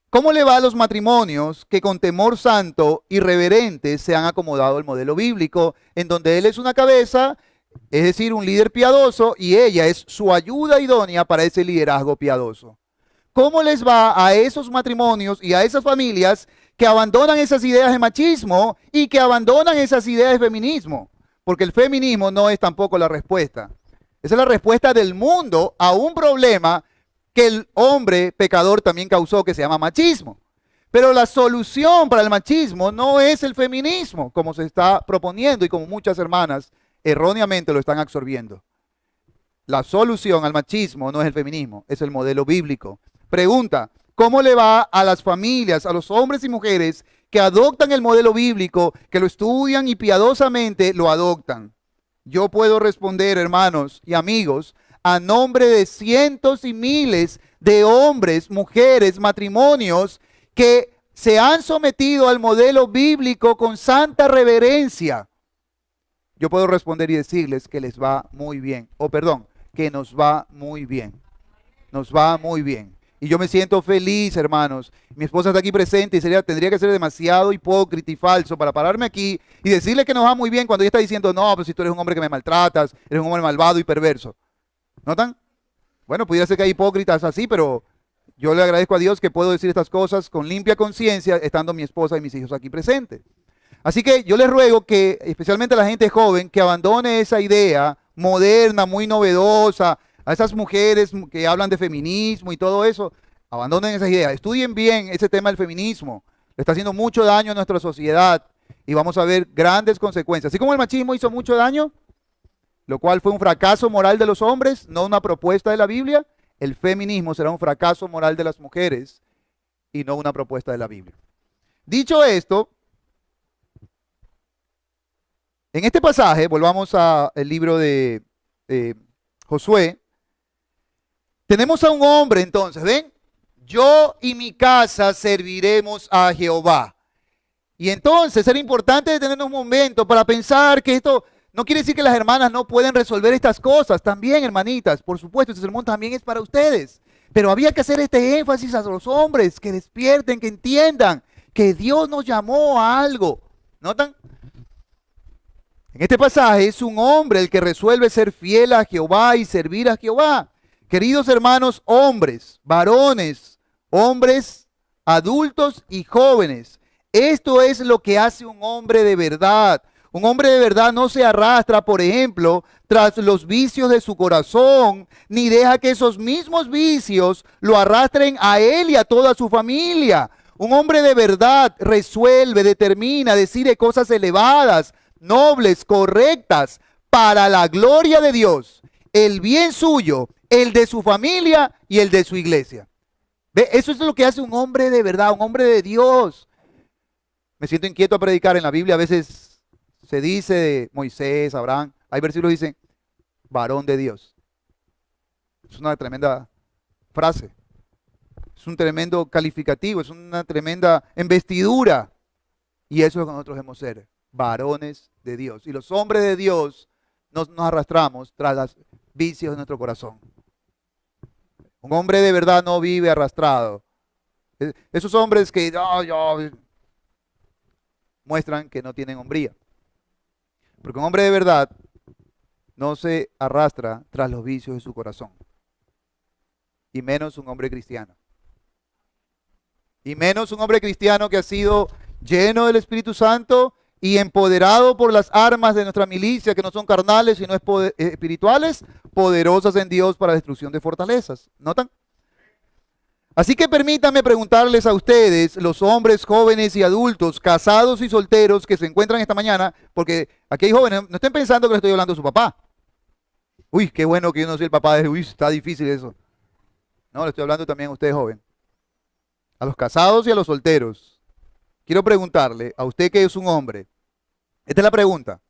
¿Cómo le va a los matrimonios que con temor santo y reverente se han acomodado al modelo bíblico, en donde él es una cabeza, es decir, un líder piadoso, y ella es su ayuda idónea para ese liderazgo piadoso? ¿Cómo les va a esos matrimonios y a esas familias que abandonan esas ideas de machismo y que abandonan esas ideas de feminismo? Porque el feminismo no es tampoco la respuesta. Esa es la respuesta del mundo a un problema que el hombre pecador también causó, que se llama machismo. Pero la solución para el machismo no es el feminismo, como se está proponiendo y como muchas hermanas erróneamente lo están absorbiendo. La solución al machismo no es el feminismo, es el modelo bíblico. Pregunta, ¿cómo le va a las familias, a los hombres y mujeres que adoptan el modelo bíblico, que lo estudian y piadosamente lo adoptan? Yo puedo responder, hermanos y amigos, a nombre de cientos y miles de hombres, mujeres, matrimonios que se han sometido al modelo bíblico con santa reverencia. Yo puedo responder y decirles que les va muy bien, que nos va muy bien. Nos va muy bien. Y yo me siento feliz, hermanos. Mi esposa está aquí presente y tendría que ser demasiado hipócrita y falso para pararme aquí y decirle que nos va muy bien cuando ella está diciendo, no, pero si tú eres un hombre que me maltratas, eres un hombre malvado y perverso. ¿Notan? Bueno, pudiera ser que hay hipócritas así, pero yo le agradezco a Dios que puedo decir estas cosas con limpia conciencia, estando mi esposa y mis hijos aquí presentes. Así que yo les ruego que, especialmente a la gente joven, que abandone esa idea moderna, muy novedosa, a esas mujeres que hablan de feminismo y todo eso, abandonen esa idea. Estudien bien ese tema del feminismo. Le está haciendo mucho daño a nuestra sociedad y vamos a ver grandes consecuencias. Así como el machismo hizo mucho daño, lo cual fue un fracaso moral de los hombres, no una propuesta de la Biblia, el feminismo será un fracaso moral de las mujeres y no una propuesta de la Biblia. Dicho esto, en este pasaje, volvamos al libro de Josué, tenemos a un hombre entonces, ¿ven? Yo y mi casa serviremos a Jehová. Y entonces era importante detenernos un momento para pensar que esto no quiere decir que las hermanas no pueden resolver estas cosas. También, hermanitas, por supuesto, este sermón también es para ustedes. Pero había que hacer este énfasis a los hombres, que despierten, que entiendan que Dios nos llamó a algo. ¿Notan? En este pasaje es un hombre el que resuelve ser fiel a Jehová y servir a Jehová. Queridos hermanos, hombres, varones, hombres, adultos y jóvenes, esto es lo que hace un hombre de verdad. Un hombre de verdad no se arrastra, por ejemplo, tras los vicios de su corazón, ni deja que esos mismos vicios lo arrastren a él y a toda su familia. Un hombre de verdad resuelve, determina, decide cosas elevadas, nobles, correctas, para la gloria de Dios, el bien suyo, el de su familia y el de su iglesia. ¿Ve? Eso es lo que hace un hombre de verdad, un hombre de Dios. Me siento inquieto a predicar. En la Biblia a veces se dice de Moisés, Abraham, hay versículos que dicen, varón de Dios. Es una tremenda frase, es un tremendo calificativo, es una tremenda investidura. Y eso es lo que nosotros debemos ser, varones de Dios. Y los hombres de Dios nos arrastramos tras los vicios de nuestro corazón. Un hombre de verdad no vive arrastrado. Esos hombres que muestran que no tienen hombría. Porque un hombre de verdad no se arrastra tras los vicios de su corazón. Y menos un hombre cristiano. Y menos un hombre cristiano que ha sido lleno del Espíritu Santo y empoderado por las armas de nuestra milicia, que no son carnales, sino espirituales, poderosas en Dios para destrucción de fortalezas. ¿Notan? Así que permítanme preguntarles a ustedes, los hombres, jóvenes y adultos, casados y solteros que se encuentran esta mañana, porque aquí hay jóvenes, no estén pensando que les estoy hablando a su papá. Uy, qué bueno que yo no soy el papá de, uy, está difícil eso. No, le estoy hablando también a usted, joven. A los casados y a los solteros. Quiero preguntarle, a usted que es un hombre, esta es la pregunta.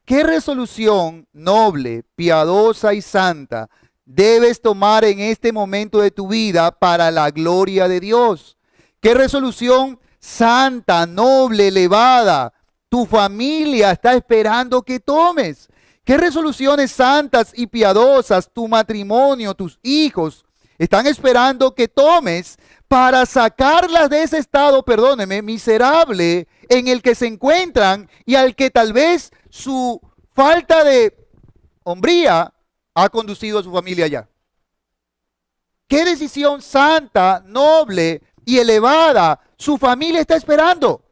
¿Qué resolución noble, piadosa y santa debes tomar en este momento de tu vida para la gloria de Dios? ¿Qué resolución santa, noble, elevada tu familia está esperando que tomes? ¿Qué resoluciones santas y piadosas tu matrimonio, tus hijos están esperando que tomes para sacarlas de ese estado, perdóneme, miserable en el que se encuentran y al que tal vez su falta de hombría ha conducido a su familia allá? ¿Qué decisión santa, noble y elevada su familia está esperando?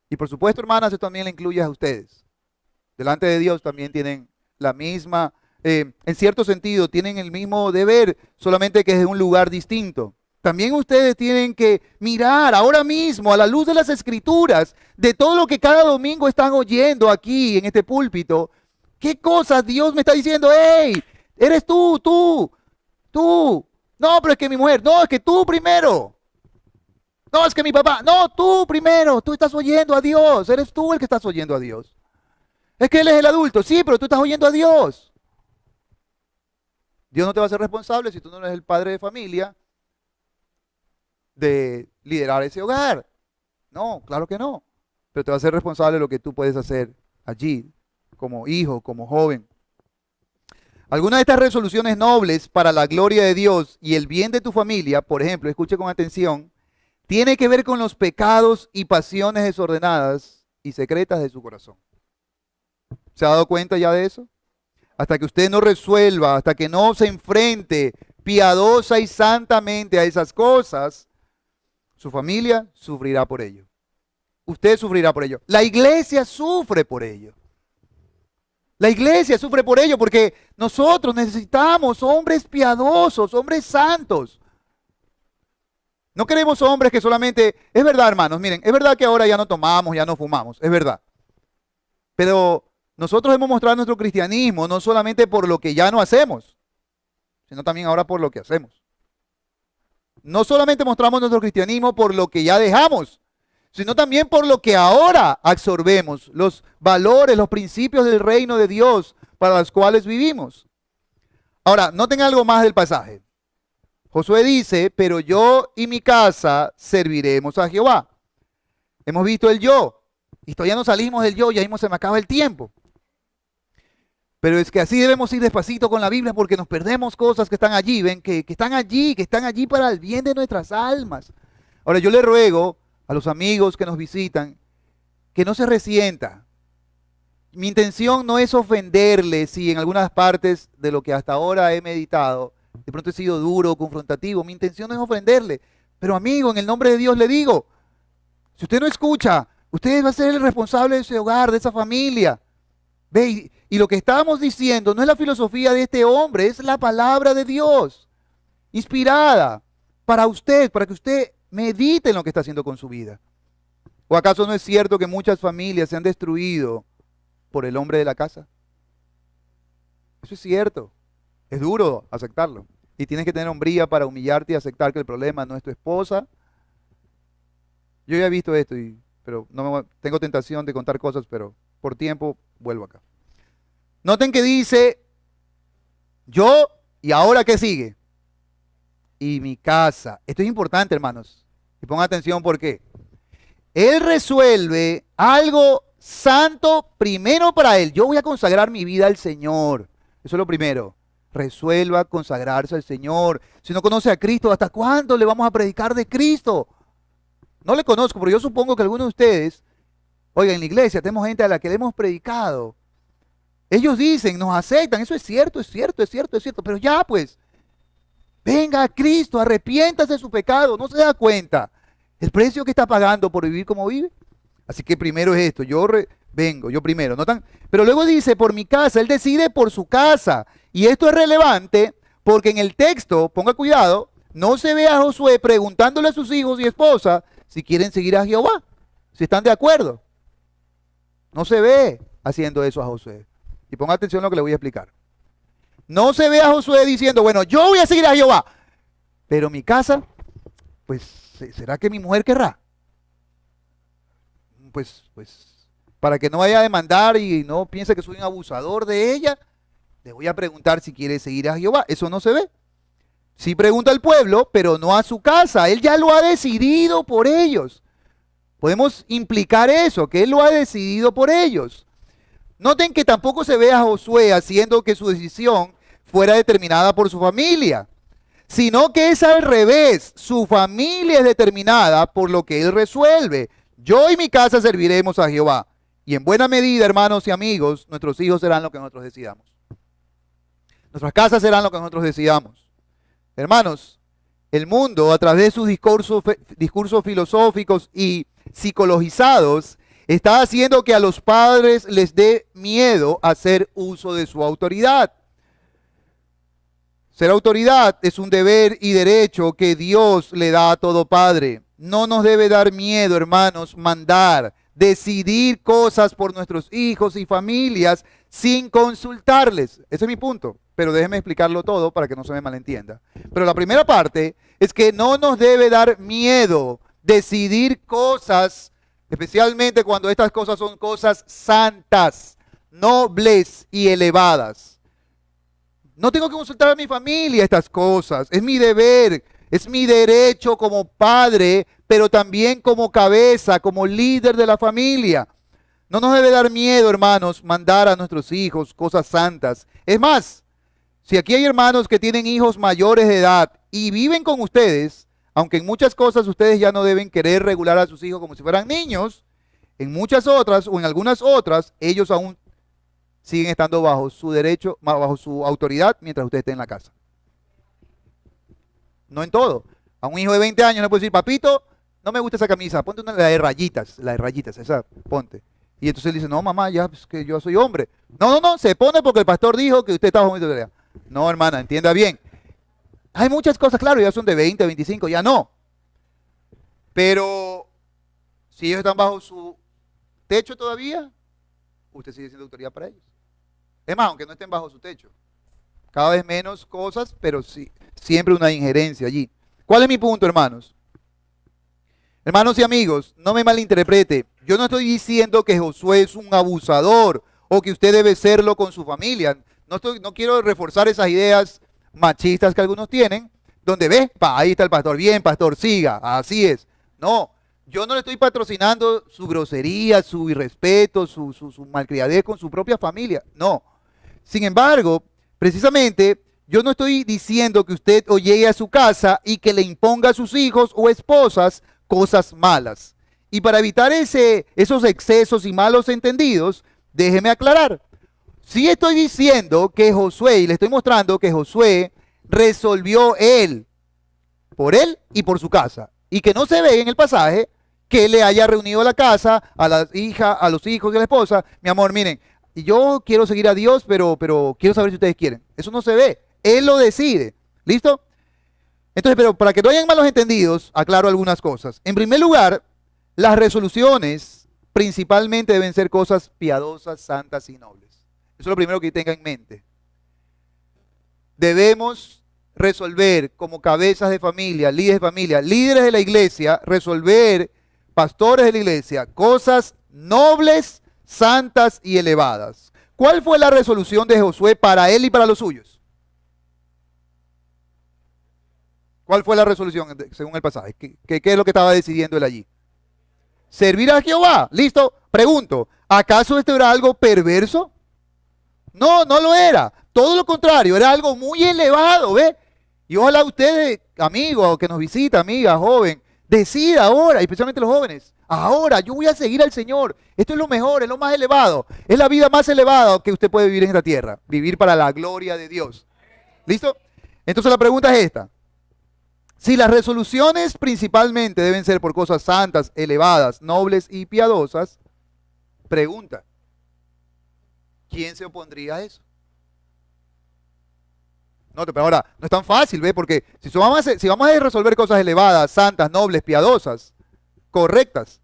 Y por supuesto, hermanas, esto también le incluye a ustedes. Delante de Dios también tienen la misma, en cierto sentido, tienen el mismo deber, solamente que es de un lugar distinto. También ustedes tienen que mirar ahora mismo a la luz de las Escrituras, de todo lo que cada domingo están oyendo aquí en este púlpito. ¿Qué cosas Dios me está diciendo? ¡Hey! Eres tú. No, pero es que mi mujer. No, es que tú primero. No, es que mi papá. No, tú primero. Tú estás oyendo a Dios. Eres tú el que estás oyendo a Dios. Es que Él es el adulto. Sí, pero tú estás oyendo a Dios. Dios no te va a ser responsable si tú no eres el padre de familia de liderar ese hogar. No, claro que no. Pero te va a ser responsable de lo que tú puedes hacer allí, como hijo, como joven. Algunas de estas resoluciones nobles para la gloria de Dios y el bien de tu familia, por ejemplo, escuche con atención, tiene que ver con los pecados y pasiones desordenadas y secretas de su corazón. ¿Se ha dado cuenta ya de eso? Hasta que usted no resuelva, hasta que no se enfrente piadosa y santamente a esas cosas, su familia sufrirá por ello. Usted sufrirá por ello. La iglesia sufre por ello. La iglesia sufre por ello porque nosotros necesitamos hombres piadosos, hombres santos. No queremos hombres que solamente... Es verdad, hermanos, miren, es verdad que ahora ya no tomamos, ya no fumamos, es verdad. Pero nosotros hemos mostrado nuestro cristianismo no solamente por lo que ya no hacemos, sino también ahora por lo que hacemos. No solamente mostramos nuestro cristianismo por lo que ya dejamos, sino también por lo que ahora absorbemos, los valores, los principios del reino de Dios para los cuales vivimos. Ahora, noten algo más del pasaje. Josué dice, pero yo y mi casa serviremos a Jehová. Hemos visto el yo, y todavía no salimos del yo, ya mismo se me acaba el tiempo. Pero es que así debemos ir despacito con la Biblia porque nos perdemos cosas que están allí, ven, que están allí para el bien de nuestras almas. Ahora yo le ruego a los amigos que nos visitan que no se resienta. Mi intención no es ofenderles si en algunas partes de lo que hasta ahora he meditado de pronto he sido duro, confrontativo. Mi intención no es ofenderle. Pero amigo, en el nombre de Dios le digo, si usted no escucha, usted va a ser el responsable de ese hogar, de esa familia. Ve, y lo que estamos diciendo no es la filosofía de este hombre, es la palabra de Dios, inspirada para usted, para que usted medite en lo que está haciendo con su vida. ¿O acaso no es cierto que muchas familias se han destruido por el hombre de la casa? Eso es cierto. Es duro aceptarlo. Y tienes que tener hombría para humillarte y aceptar que el problema no es tu esposa. Yo ya he visto esto, pero no tengo tentación de contar cosas, pero por tiempo vuelvo acá. Noten que dice, yo y ahora ¿qué sigue? Y mi casa. Esto es importante, hermanos. Y pongan atención por qué. Él resuelve algo santo primero para él. Yo voy a consagrar mi vida al Señor. Eso es lo primero. Resuelva consagrarse al Señor. Si no conoce a Cristo, ¿hasta cuándo le vamos a predicar de Cristo? No le conozco, pero yo supongo que algunos de ustedes, oigan, en la iglesia tenemos gente a la que le hemos predicado. Ellos dicen, nos aceptan, eso es cierto, es cierto, es cierto, es cierto, pero ya pues, venga a Cristo, arrepiéntase de su pecado, no se da cuenta el precio que está pagando por vivir como vive. Así que primero es esto, yo primero, ¿notan? Pero luego dice, por mi casa, él decide por su casa. Y esto es relevante porque en el texto, ponga cuidado, no se ve a Josué preguntándole a sus hijos y esposa si quieren seguir a Jehová, si están de acuerdo. No se ve haciendo eso a Josué. Y ponga atención a lo que le voy a explicar. No se ve a Josué diciendo, bueno, yo voy a seguir a Jehová, pero mi casa, pues, ¿será que mi mujer querrá? Pues, para que no vaya a demandar y no piense que soy un abusador de ella, le voy a preguntar si quiere seguir a Jehová. Eso no se ve. Sí pregunta al pueblo, pero no a su casa. Él ya lo ha decidido por ellos. Podemos implicar eso, que él lo ha decidido por ellos. Noten que tampoco se ve a Josué haciendo que su decisión fuera determinada por su familia, sino que es al revés. Su familia es determinada por lo que él resuelve. Yo y mi casa serviremos a Jehová. Y en buena medida, hermanos y amigos, nuestros hijos serán lo que nosotros decidamos. Nuestras casas serán lo que nosotros decidamos. Hermanos, el mundo, a través de sus discursos filosóficos y psicologizados, está haciendo que a los padres les dé miedo hacer uso de su autoridad. Ser autoridad es un deber y derecho que Dios le da a todo padre. No nos debe dar miedo, hermanos, mandar, decidir cosas por nuestros hijos y familias sin consultarles. Ese es mi punto, pero déjenme explicarlo todo para que no se me malentienda. Pero la primera parte es que no nos debe dar miedo decidir cosas, especialmente cuando estas cosas son cosas santas, nobles y elevadas. No tengo que consultar a mi familia estas cosas, es mi deber, es mi derecho como padre, pero también como cabeza, como líder de la familia. No nos debe dar miedo, hermanos, mandar a nuestros hijos cosas santas. Es más, Si aquí hay hermanos que tienen hijos mayores de edad y viven con ustedes, aunque en muchas cosas ustedes ya no deben querer regular a sus hijos como si fueran niños, en muchas otras o en algunas otras, ellos aún siguen estando bajo su derecho, bajo su autoridad mientras usted esté en la casa. No en todo. A un hijo de 20 años le puede decir, papito, no me gusta esa camisa, ponte una la de rayitas, esa, ponte. Y entonces él dice, no mamá, ya pues, que yo soy hombre. No, se pone porque el pastor dijo que usted está bajo mi autoridad. No, hermana, entienda bien. Hay muchas cosas, claro, ya son de 20, 25, ya no. Pero si ellos están bajo su techo todavía, usted sigue siendo autoridad para ellos. Es más, aunque no estén bajo su techo. Cada vez menos cosas, pero sí, siempre una injerencia allí. ¿Cuál es mi punto, hermanos? Hermanos y amigos, no me malinterprete. Yo no estoy diciendo que Josué es un abusador o que usted debe serlo con su familia. No quiero reforzar esas ideas machistas que algunos tienen, donde ve, ahí está el pastor, bien, pastor, siga, así es. No, yo no le estoy patrocinando su grosería, su irrespeto, su malcriadez con su propia familia, no. Sin embargo, precisamente, yo no estoy diciendo que usted o llegue a su casa y que le imponga a sus hijos o esposas cosas malas. Y para evitar esos excesos y malos entendidos, déjeme aclarar. Sí estoy diciendo que Josué, y le estoy mostrando que Josué resolvió por él y por su casa. Y que no se ve en el pasaje que le haya reunido a la casa, a la hija, a los hijos y a la esposa. Mi amor, miren, yo quiero seguir a Dios, pero quiero saber si ustedes quieren. Eso no se ve. Él lo decide. ¿Listo? Entonces, pero para que no hayan malos entendidos, aclaro algunas cosas. En primer lugar, las resoluciones principalmente deben ser cosas piadosas, santas y nobles. Eso es lo primero que tenga en mente. Debemos resolver como cabezas de familia, líderes de la iglesia, resolver, pastores de la iglesia, cosas nobles, santas y elevadas. ¿Cuál fue la resolución de Josué para él y para los suyos? ¿Cuál fue la resolución según el pasaje? ¿Qué es lo que estaba decidiendo él allí? Servir a Jehová. ¿Listo? Pregunto, ¿acaso esto era algo perverso? No, no lo era. Todo lo contrario, era algo muy elevado, ¿ve? Y ojalá usted, amigo, que nos visita, amiga, joven, decida ahora, especialmente los jóvenes, ahora yo voy a seguir al Señor. Esto es lo mejor, es lo más elevado. Es la vida más elevada que usted puede vivir en esta tierra. Vivir para la gloria de Dios. ¿Listo? Entonces la pregunta es esta. Si las resoluciones principalmente deben ser por cosas santas, elevadas, nobles y piadosas, pregunta, ¿quién se opondría a eso? No, pero ahora, no es tan fácil, ¿ve? Porque si vamos a resolver cosas elevadas, santas, nobles, piadosas, correctas,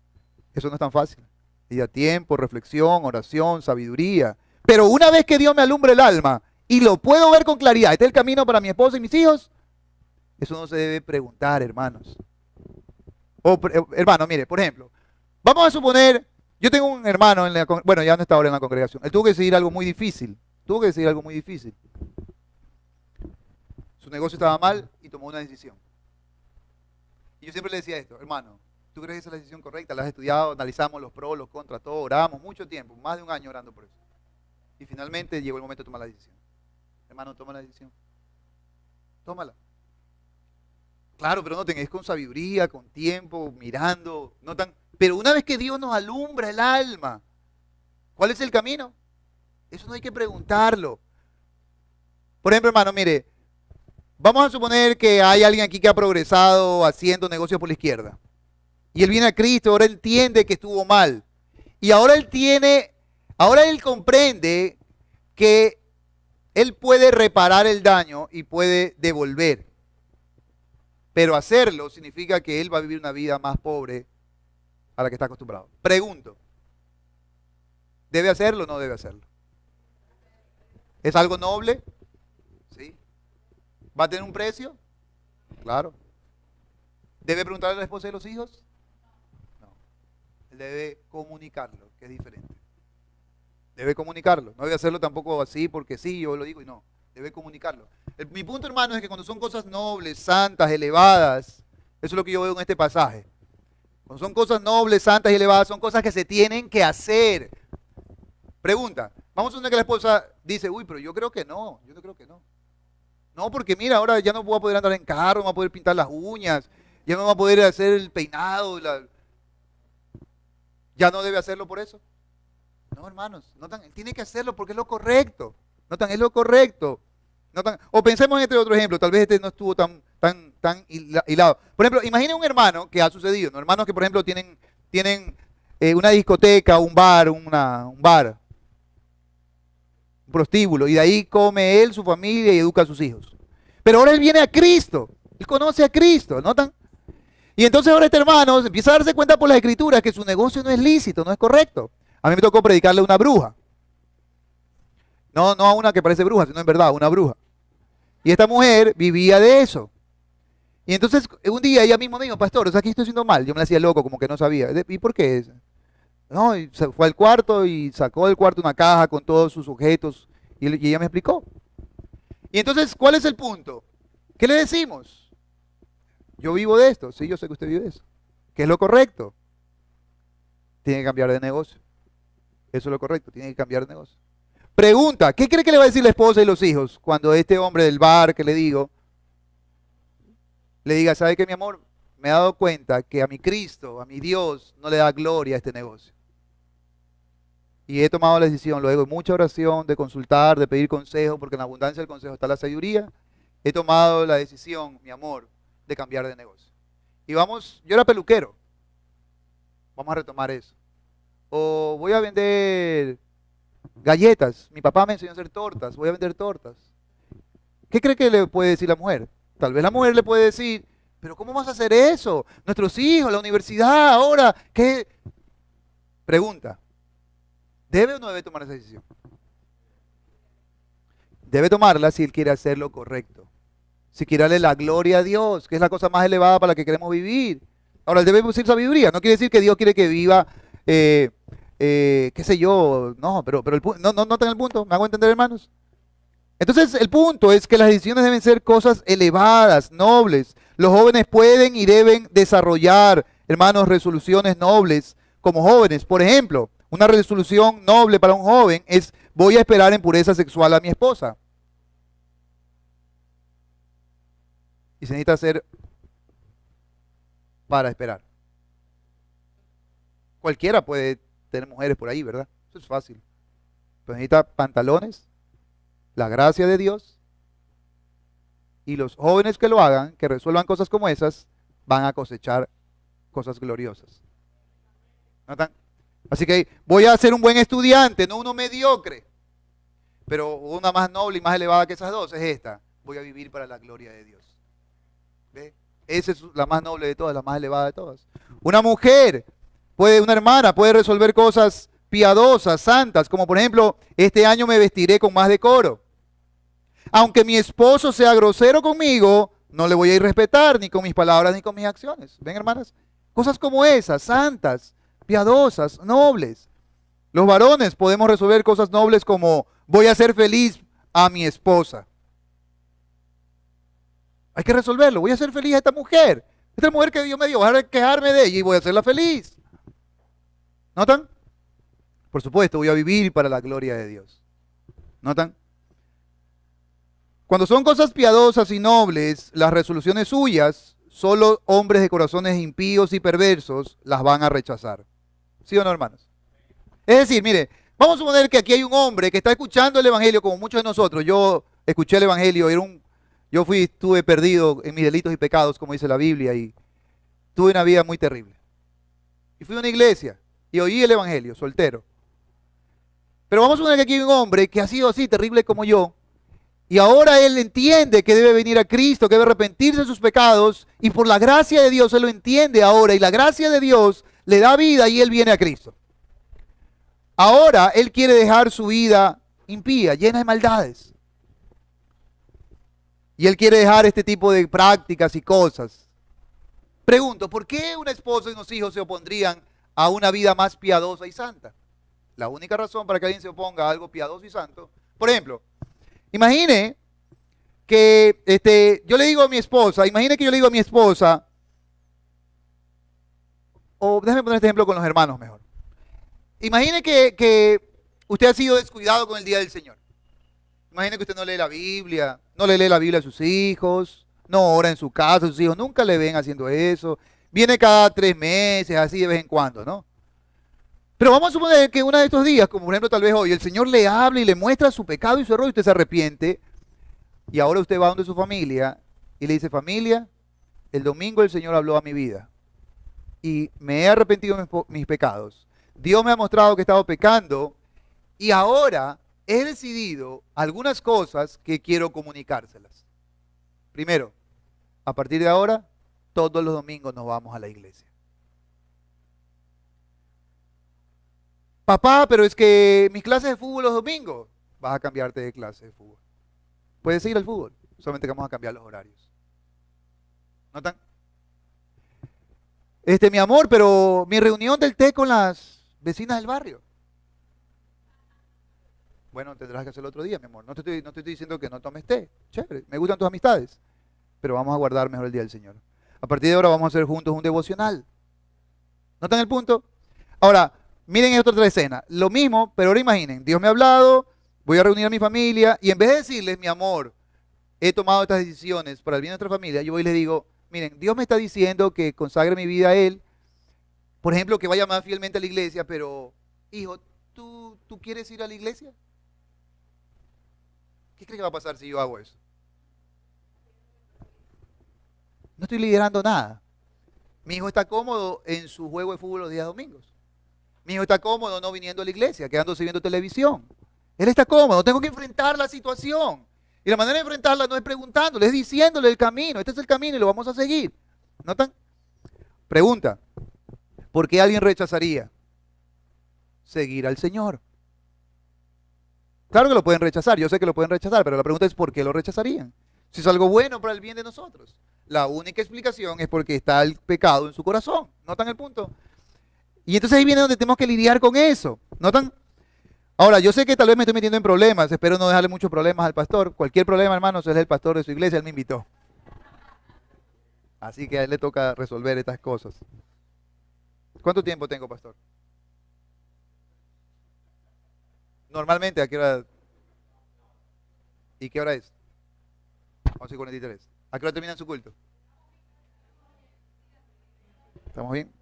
eso no es tan fácil. Y a tiempo, reflexión, oración, sabiduría. Pero una vez que Dios me alumbre el alma y lo puedo ver con claridad, este es el camino para mi esposa y mis hijos, eso no se debe preguntar, hermanos. Hermano, mire, por ejemplo, vamos a suponer, yo tengo un hermano, bueno, ya no está ahora en la congregación, él tuvo que decidir algo muy difícil, Su negocio estaba mal y tomó una decisión. Y yo siempre le decía esto, hermano, ¿tú crees que esa es la decisión correcta? La has estudiado, analizamos los pros, los contras, todo, oramos mucho tiempo, más de un año orando por eso. Y finalmente llegó el momento de tomar la decisión. Hermano, toma la decisión. Tómala. Claro, pero noten, es con sabiduría, con tiempo, mirando, pero una vez que Dios nos alumbra el alma, ¿cuál es el camino? Eso no hay que preguntarlo. Por ejemplo, hermano, mire, vamos a suponer que hay alguien aquí que ha progresado haciendo negocios por la izquierda. Y él viene a Cristo, ahora él entiende que estuvo mal. Y ahora él comprende que él puede reparar el daño y puede devolver. Pero hacerlo significa que él va a vivir una vida más pobre a la que está acostumbrado. Pregunto, ¿debe hacerlo o no debe hacerlo? ¿Es algo noble? ¿Sí? ¿Va a tener un precio? Claro. ¿Debe preguntarle a la esposa y a los hijos? No. Él debe comunicarlo, que es diferente. Debe comunicarlo. No debe hacerlo tampoco así porque sí, yo lo digo y no. Debe comunicarlo. Mi punto, hermano, es que cuando son cosas nobles, santas, elevadas, eso es lo que yo veo en este pasaje. Cuando son cosas nobles, santas y elevadas, son cosas que se tienen que hacer. Pregunta, vamos a suponer que la esposa dice, uy, pero yo creo que no, yo no creo que no. No, porque mira, ahora ya no voy a poder andar en carro, no voy a poder pintar las uñas, ya no voy a poder hacer el peinado, ya no debe hacerlo por eso. No, hermanos, notan, él tiene que hacerlo porque es lo correcto. Notan, es lo correcto. Notan, o pensemos en este otro ejemplo, tal vez este no estuvo tan hilado. Por ejemplo, imaginen un hermano que ha sucedido, ¿no? Hermanos que, por ejemplo, tienen una discoteca, un bar, un prostíbulo, y de ahí come él, su familia y educa a sus hijos. Pero ahora él viene a Cristo, él conoce a Cristo, ¿notan? Y entonces ahora este hermano empieza a darse cuenta por las escrituras que su negocio no es lícito, no es correcto. A mí me tocó predicarle a una bruja. No a una que parece bruja, sino en verdad, una bruja. Y esta mujer vivía de eso. Y entonces un día ella misma me dijo, pastor, o sea, aquí estoy haciendo mal. Yo me la hacía loco, como que no sabía. ¿Y por qué? No, y se fue al cuarto y sacó del cuarto una caja con todos sus objetos y ella me explicó. Y entonces, ¿cuál es el punto? ¿Qué le decimos? Yo vivo de esto. Sí, yo sé que usted vive de eso. ¿Qué es lo correcto? Tiene que cambiar de negocio. Eso es lo correcto, tiene que cambiar de negocio. Pregunta, ¿qué cree que le va a decir la esposa y los hijos cuando este hombre del bar que le digo, le diga, ¿sabe qué, mi amor? Me he dado cuenta que a mi Cristo, a mi Dios, no le da gloria a este negocio. Y he tomado la decisión, luego de mucha oración, de consultar, de pedir consejo, porque en la abundancia del consejo está la sabiduría. He tomado la decisión, mi amor, de cambiar de negocio. Y vamos, yo era peluquero. Vamos a retomar eso. O voy a vender galletas. Mi papá me enseñó a hacer tortas. Voy a vender tortas. ¿Qué cree que le puede decir la mujer? Tal vez la mujer le puede decir, pero ¿cómo vas a hacer eso? Nuestros hijos, la universidad, ahora, ¿qué? Pregunta. ¿Debe o no debe tomar esa decisión? Debe tomarla si él quiere hacer lo correcto. Si quiere darle la gloria a Dios, que es la cosa más elevada para la que queremos vivir. Ahora, él debe decir sabiduría. No quiere decir que Dios quiere que viva, qué sé yo. No, pero no está en el punto. ¿Me hago entender, hermanos? Entonces, el punto es que las decisiones deben ser cosas elevadas, nobles. Los jóvenes pueden y deben desarrollar, hermanos, resoluciones nobles como jóvenes. Por ejemplo, una resolución noble para un joven es: voy a esperar en pureza sexual a mi esposa. Y se necesita hacer para esperar. Cualquiera puede tener mujeres por ahí, ¿verdad? Eso es fácil. Pero necesita pantalones, la gracia de Dios, y los jóvenes que lo hagan, que resuelvan cosas como esas, van a cosechar cosas gloriosas. ¿Notan? Así que voy a ser un buen estudiante, no uno mediocre. Pero una más noble y más elevada que esas dos es esta: voy a vivir para la gloria de Dios. ¿Ve? Esa es la más noble de todas, la más elevada de todas. Una mujer, una hermana puede resolver cosas piadosas, santas, como por ejemplo, este año me vestiré con más decoro. Aunque mi esposo sea grosero conmigo, no le voy a irrespetar ni con mis palabras ni con mis acciones. ¿Ven, hermanas? Cosas como esas, santas, piadosas, nobles. Los varones podemos resolver cosas nobles como: voy a hacer feliz a mi esposa. Hay que resolverlo. Voy a hacer feliz a esta mujer. Esta mujer que Dios me dio, voy a quejarme de ella y voy a hacerla feliz. ¿Notan? Por supuesto, voy a vivir para la gloria de Dios. ¿Notan? Cuando son cosas piadosas y nobles, las resoluciones suyas, solo hombres de corazones impíos y perversos las van a rechazar. ¿Sí o no, hermanos? Es decir, mire, vamos a suponer que aquí hay un hombre que está escuchando el Evangelio como muchos de nosotros. Yo escuché el Evangelio, estuve perdido en mis delitos y pecados, como dice la Biblia, y tuve una vida muy terrible. Y fui a una iglesia y oí el Evangelio, soltero. Pero vamos a suponer que aquí hay un hombre que ha sido así, terrible como yo, y ahora él entiende que debe venir a Cristo, que debe arrepentirse de sus pecados, y por la gracia de Dios él lo entiende ahora, y la gracia de Dios le da vida y él viene a Cristo. Ahora él quiere dejar su vida impía, llena de maldades. Y él quiere dejar este tipo de prácticas y cosas. Pregunto, ¿por qué una esposa y unos hijos se opondrían a una vida más piadosa y santa? La única razón para que alguien se oponga a algo piadoso y santo. Por ejemplo, imagine que yo le digo a mi esposa, o déjeme poner este ejemplo con los hermanos mejor. Imagine que usted ha sido descuidado con el día del Señor. Imagine que usted no lee la Biblia, no le lee la Biblia a sus hijos, no ora en su casa, sus hijos nunca le ven haciendo eso. Viene cada 3 meses, así de vez en cuando, ¿no? Pero vamos a suponer que uno de estos días, como por ejemplo tal vez hoy, el Señor le habla y le muestra su pecado y su error y usted se arrepiente. Y ahora usted va donde su familia y le dice, familia, el domingo el Señor habló a mi vida y me he arrepentido de mis pecados. Dios me ha mostrado que he estado pecando y ahora he decidido algunas cosas que quiero comunicárselas. Primero, a partir de ahora, todos los domingos nos vamos a la iglesia. Papá, pero es que mis clases de fútbol los domingos, vas a cambiarte de clase de fútbol. Puedes ir al fútbol, solamente que vamos a cambiar los horarios. ¿Notan? Mi amor, pero mi reunión del té con las vecinas del barrio. Bueno, tendrás que hacerlo otro día, mi amor. No te estoy diciendo que no tomes té. Chévere, me gustan tus amistades. Pero vamos a guardar mejor el día del Señor. A partir de ahora vamos a hacer juntos un devocional. ¿Notan el punto? Ahora, miren esta otra escena. Lo mismo, pero ahora imaginen. Dios me ha hablado, voy a reunir a mi familia y en vez de decirles, mi amor, he tomado estas decisiones para el bien de nuestra familia, yo voy y les digo, miren, Dios me está diciendo que consagre mi vida a Él. Por ejemplo, que vaya más fielmente a la iglesia, pero, hijo, ¿tú quieres ir a la iglesia? ¿Qué crees que va a pasar si yo hago eso? No estoy liderando nada. Mi hijo está cómodo en su juego de fútbol los días domingos. Mi hijo está cómodo no viniendo a la iglesia, quedándose viendo televisión. Él está cómodo, tengo que enfrentar la situación. Y la manera de enfrentarla no es preguntándole, es diciéndole el camino. Este es el camino y lo vamos a seguir. ¿Notan? Pregunta, ¿por qué alguien rechazaría seguir al Señor? Claro que lo pueden rechazar, yo sé que lo pueden rechazar, pero la pregunta es ¿por qué lo rechazarían? Si es algo bueno para el bien de nosotros. La única explicación es porque está el pecado en su corazón. ¿Notan el punto? Y entonces ahí viene donde tenemos que lidiar con eso. ¿Notan? Ahora, yo sé que tal vez me estoy metiendo en problemas, espero no dejarle muchos problemas al pastor. Cualquier problema, hermanos, él es el pastor de su iglesia, él me invitó. Así que a él le toca resolver estas cosas. ¿Cuánto tiempo tengo, pastor? Normalmente, ¿a qué hora? ¿Y qué hora es? 11:43. ¿A qué hora termina su culto? ¿Estamos bien?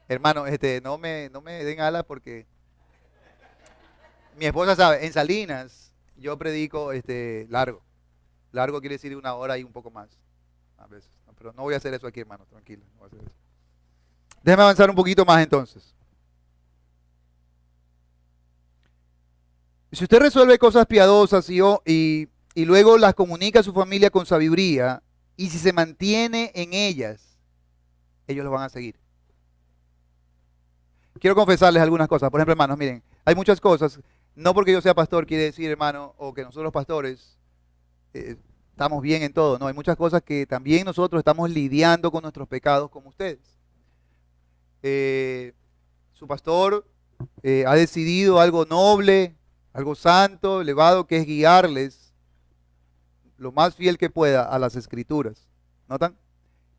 Hermano, no me den alas porque mi esposa sabe, en Salinas yo predico largo. Largo quiere decir 1 hora y un poco más. A veces. No, pero no voy a hacer eso aquí, hermano, tranquilo. No voy a hacer eso. Déjeme avanzar un poquito más entonces. Si usted resuelve cosas piadosas y luego las comunica a su familia con sabiduría, y si se mantiene en ellas, ellos lo van a seguir. Quiero confesarles algunas cosas. Por ejemplo, hermanos, miren, hay muchas cosas. No porque yo sea pastor quiere decir, hermano, o que nosotros los pastores estamos bien en todo. No, hay muchas cosas que también nosotros estamos lidiando con nuestros pecados como ustedes. Su pastor ha decidido algo noble, algo santo, elevado, que es guiarles lo más fiel que pueda a las escrituras. ¿Notan?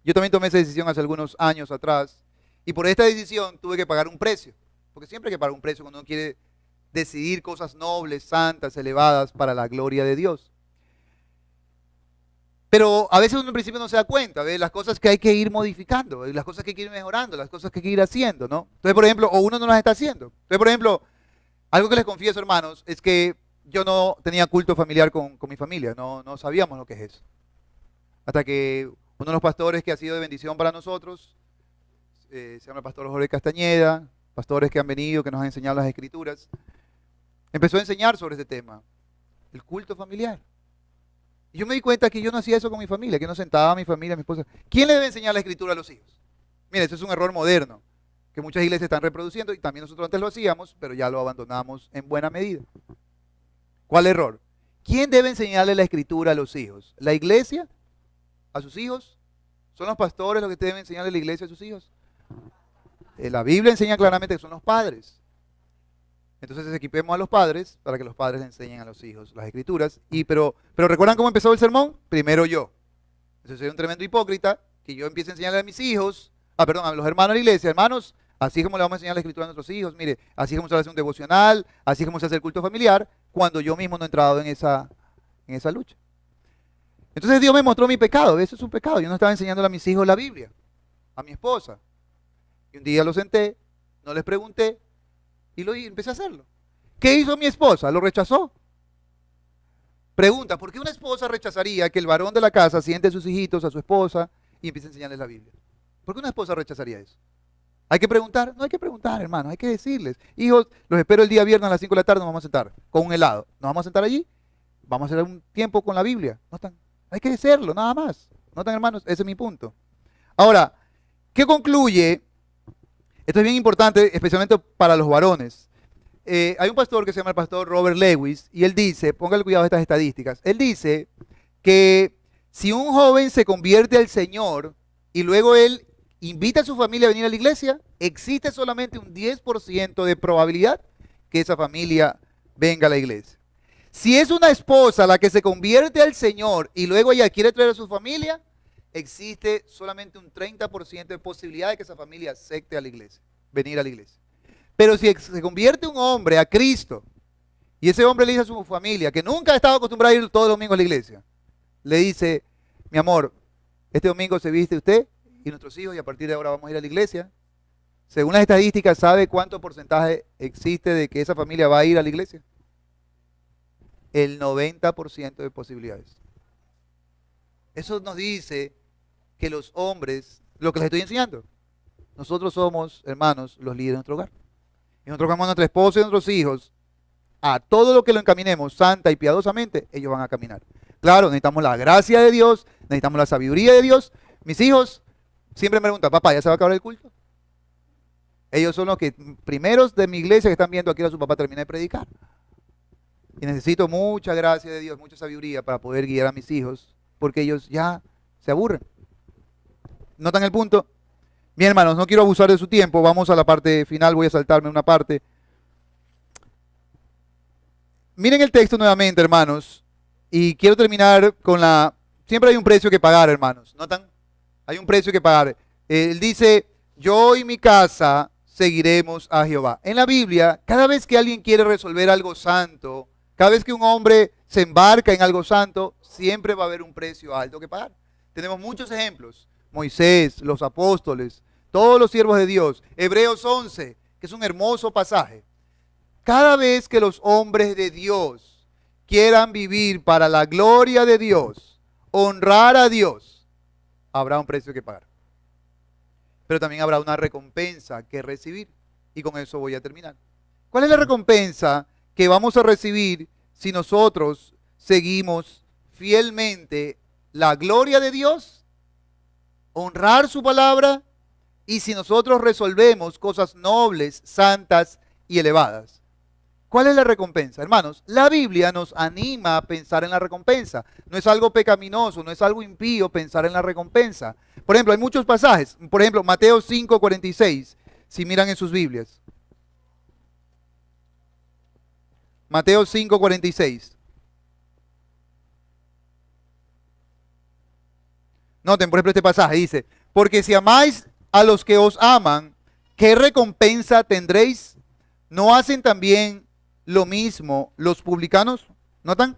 Yo también tomé esa decisión hace algunos años atrás y por esta decisión tuve que pagar un precio, porque siempre hay que pagar un precio cuando uno quiere decidir cosas nobles, santas, elevadas para la gloria de Dios. Pero a veces uno en principio no se da cuenta de las cosas que hay que ir modificando, las cosas que hay que ir mejorando, las cosas que hay que ir haciendo, ¿no? Entonces, por ejemplo, o uno no las está haciendo. Entonces, por ejemplo, algo que les confieso, hermanos, es que yo no tenía culto familiar con mi familia, no sabíamos lo que es eso. Hasta que uno de los pastores que ha sido de bendición para nosotros, se llama el pastor Jorge Castañeda, pastores que han venido, que nos han enseñado las escrituras, empezó a enseñar sobre este tema, el culto familiar. Y yo me di cuenta que yo no hacía eso con mi familia, que no sentaba a mi familia, a mi esposa. ¿Quién le debe enseñar la escritura a los hijos? Mire, eso es un error moderno, que muchas iglesias están reproduciendo y también nosotros antes lo hacíamos, pero ya lo abandonamos en buena medida. ¿Cuál error? ¿Quién debe enseñarle la escritura a los hijos? ¿La iglesia? ¿A sus hijos? ¿Son los pastores los que deben enseñarle la iglesia a sus hijos? La Biblia enseña claramente que son los padres. Entonces equipemos a los padres para que los padres le enseñen a los hijos las escrituras. Pero ¿recuerdan cómo empezó el sermón? Primero yo. Entonces soy un tremendo hipócrita que yo empiece a enseñarle a mis hijos, a los hermanos de la iglesia, hermanos, Así es como le vamos a enseñar la escritura a nuestros hijos. Mire, así es como se hace un devocional, así es como se hace el culto familiar, cuando yo mismo no he entrado en esa lucha. Entonces Dios me mostró mi pecado. Eso es un pecado. Yo no estaba enseñándole a mis hijos la Biblia, a mi esposa. Y un día lo senté, no les pregunté y empecé a hacerlo. ¿Qué hizo mi esposa? ¿Lo rechazó? Pregunta, ¿por qué una esposa rechazaría que el varón de la casa siente a sus hijitos, a su esposa y empiece a enseñarles la Biblia? ¿Por qué una esposa rechazaría eso? ¿Hay que preguntar? No hay que preguntar, hermano, hay que decirles. Hijos, los espero el día viernes a las 5 de la tarde, nos vamos a sentar con un helado. Nos vamos a sentar allí, vamos a hacer un tiempo con la Biblia. ¿No están? Hay que decirlo, nada más. ¿No están, hermanos? Ese es mi punto. Ahora, ¿qué concluye? Esto es bien importante, especialmente para los varones. Hay un pastor que se llama el pastor Robert Lewis, y él dice, póngale cuidado a estas estadísticas, él dice que si un joven se convierte al Señor y luego él invita a su familia a venir a la iglesia, existe solamente un 10% de probabilidad que esa familia venga a la iglesia. Si es una esposa la que se convierte al Señor y luego ella quiere traer a su familia, existe solamente un 30% de posibilidad de que esa familia acepte a la iglesia, venir a la iglesia. Pero si se convierte un hombre a Cristo y ese hombre le dice a su familia que nunca ha estado acostumbrado a ir todos los domingos a la iglesia, le dice, mi amor, este domingo se viste usted y nuestros hijos y a partir de ahora vamos a ir a la iglesia. Según las estadísticas, ¿sabe cuánto porcentaje existe de que esa familia va a ir a la iglesia? El 90% de posibilidades. Eso nos dice que los hombres, lo que les estoy enseñando, nosotros somos, hermanos, los líderes de nuestro hogar. Y nosotros vamos a nuestra esposa y a nuestros hijos, a todo lo que lo encaminemos santa y piadosamente, ellos van a caminar. Claro, necesitamos la gracia de Dios, necesitamos la sabiduría de Dios. Mis hijos siempre me preguntan, papá, ¿ya se va a acabar el culto? Ellos son los que primeros de mi iglesia que están viendo aquí a su papá terminar de predicar. Y necesito mucha gracia de Dios, mucha sabiduría para poder guiar a mis hijos, porque ellos ya se aburren. ¿Notan el punto? Bien, hermanos, no quiero abusar de su tiempo, vamos a la parte final, voy a saltarme una parte. Miren el texto nuevamente, hermanos, y quiero terminar con siempre hay un precio que pagar, hermanos, ¿notan? Hay un precio que pagar. Él dice, yo y mi casa seguiremos a Jehová. En la Biblia, cada vez que alguien quiere resolver algo santo, cada vez que un hombre se embarca en algo santo, siempre va a haber un precio alto que pagar. Tenemos muchos ejemplos. Moisés, los apóstoles, todos los siervos de Dios. Hebreos 11, que es un hermoso pasaje. Cada vez que los hombres de Dios quieran vivir para la gloria de Dios, honrar a Dios, habrá un precio que pagar. Pero también habrá una recompensa que recibir. Y con eso voy a terminar. ¿Cuál es la recompensa que vamos a recibir si nosotros seguimos fielmente la gloria de Dios, honrar su palabra, y si nosotros resolvemos cosas nobles, santas y elevadas? ¿Cuál es la recompensa? Hermanos, la Biblia nos anima a pensar en la recompensa. No es algo pecaminoso, no es algo impío pensar en la recompensa. Por ejemplo, hay muchos pasajes. Por ejemplo, Mateo 5:46, si miran en sus Biblias. Mateo 5:46. Noten, por ejemplo, este pasaje dice, porque si amáis a los que os aman, ¿qué recompensa tendréis? ¿No hacen también lo mismo los publicanos? ¿Notan?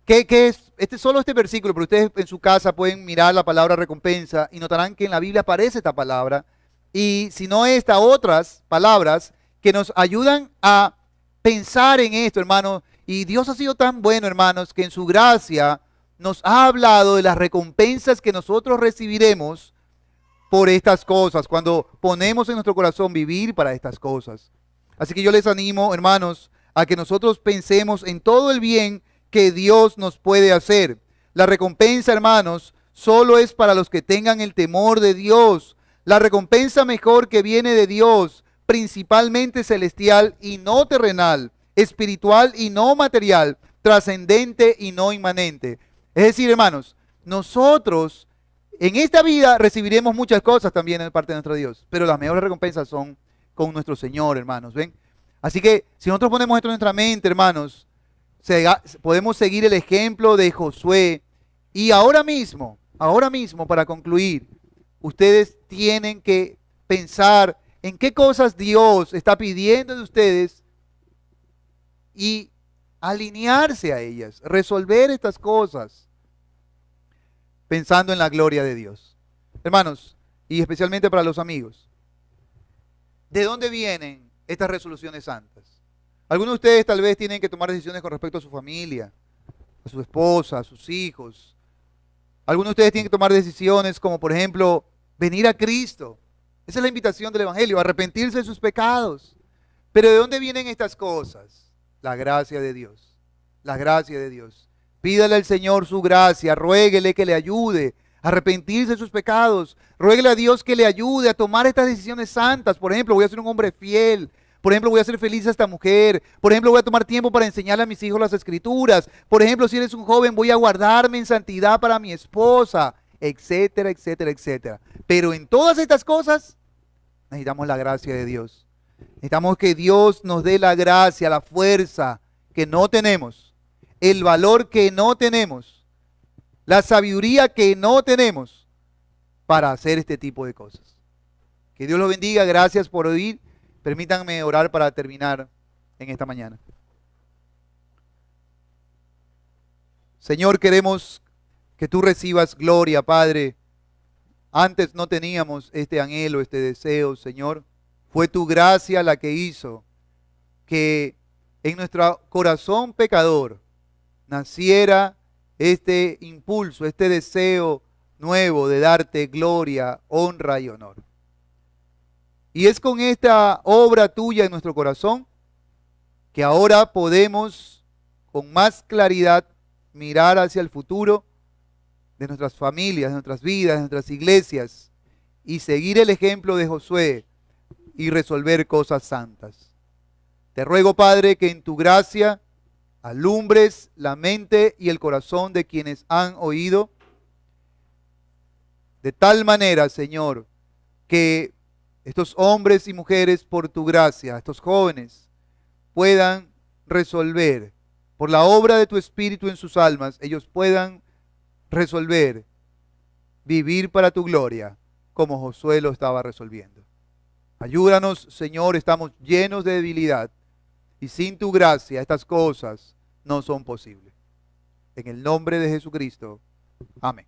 ¿Qué es? Solo este versículo, pero ustedes en su casa pueden mirar la palabra recompensa y notarán que en la Biblia aparece esta palabra. Y si no esta, otras palabras que nos ayudan a pensar en esto, hermanos. Y Dios ha sido tan bueno, hermanos, que en su gracia nos ha hablado de las recompensas que nosotros recibiremos por estas cosas, cuando ponemos en nuestro corazón vivir para estas cosas. Así que yo les animo, hermanos, a que nosotros pensemos en todo el bien que Dios nos puede hacer. La recompensa, hermanos, solo es para los que tengan el temor de Dios. La recompensa mejor que viene de Dios, principalmente celestial y no terrenal, espiritual y no material, trascendente y no inmanente. Es decir, hermanos, nosotros en esta vida recibiremos muchas cosas también de parte de nuestro Dios, pero las mejores recompensas son con nuestro Señor, hermanos, ¿ven? Así que si nosotros ponemos esto en nuestra mente, hermanos, podemos seguir el ejemplo de Josué. Y ahora mismo, para concluir, ustedes tienen que pensar en qué cosas Dios está pidiendo de ustedes y alinearse a ellas, resolver estas cosas, pensando en la gloria de Dios. Hermanos, y especialmente para los amigos, ¿de dónde vienen estas resoluciones santas? Algunos de ustedes tal vez tienen que tomar decisiones con respecto a su familia, a su esposa, a sus hijos. Algunos de ustedes tienen que tomar decisiones como, por ejemplo, venir a Cristo. Esa es la invitación del Evangelio, arrepentirse de sus pecados. Pero ¿de dónde vienen estas cosas? La gracia de Dios. La gracia de Dios. Pídale al Señor su gracia, ruéguele que le ayude a arrepentirse de sus pecados. Ruéguele a Dios que le ayude a tomar estas decisiones santas. Por ejemplo, voy a ser un hombre fiel. Por ejemplo, voy a ser feliz a esta mujer. Por ejemplo, voy a tomar tiempo para enseñarle a mis hijos las Escrituras. Por ejemplo, si eres un joven, voy a guardarme en santidad para mi esposa, etcétera, etcétera, etcétera. Pero en todas estas cosas necesitamos la gracia de Dios. Necesitamos que Dios nos dé la gracia, la fuerza que no tenemos, el valor que no tenemos, la sabiduría que no tenemos para hacer este tipo de cosas. Que Dios los bendiga. Gracias por oír. Permítanme orar para terminar en esta mañana. Señor, queremos que tú recibas gloria, Padre. Antes no teníamos este anhelo, este deseo, Señor. Fue tu gracia la que hizo que en nuestro corazón pecador naciera este impulso, este deseo nuevo de darte gloria, honra y honor. Y es con esta obra tuya en nuestro corazón que ahora podemos con más claridad mirar hacia el futuro de nuestras familias, de nuestras vidas, de nuestras iglesias y seguir el ejemplo de Josué y resolver cosas santas. Te ruego, Padre, que en tu gracia alumbres la mente y el corazón de quienes han oído, de tal manera, Señor, que estos hombres y mujeres, por tu gracia, estos jóvenes, puedan resolver, por la obra de tu Espíritu en sus almas, ellos puedan resolver, vivir para tu gloria, como Josué lo estaba resolviendo. Ayúdanos, Señor, estamos llenos de debilidad, y sin tu gracia estas cosas no son posibles. En el nombre de Jesucristo. Amén.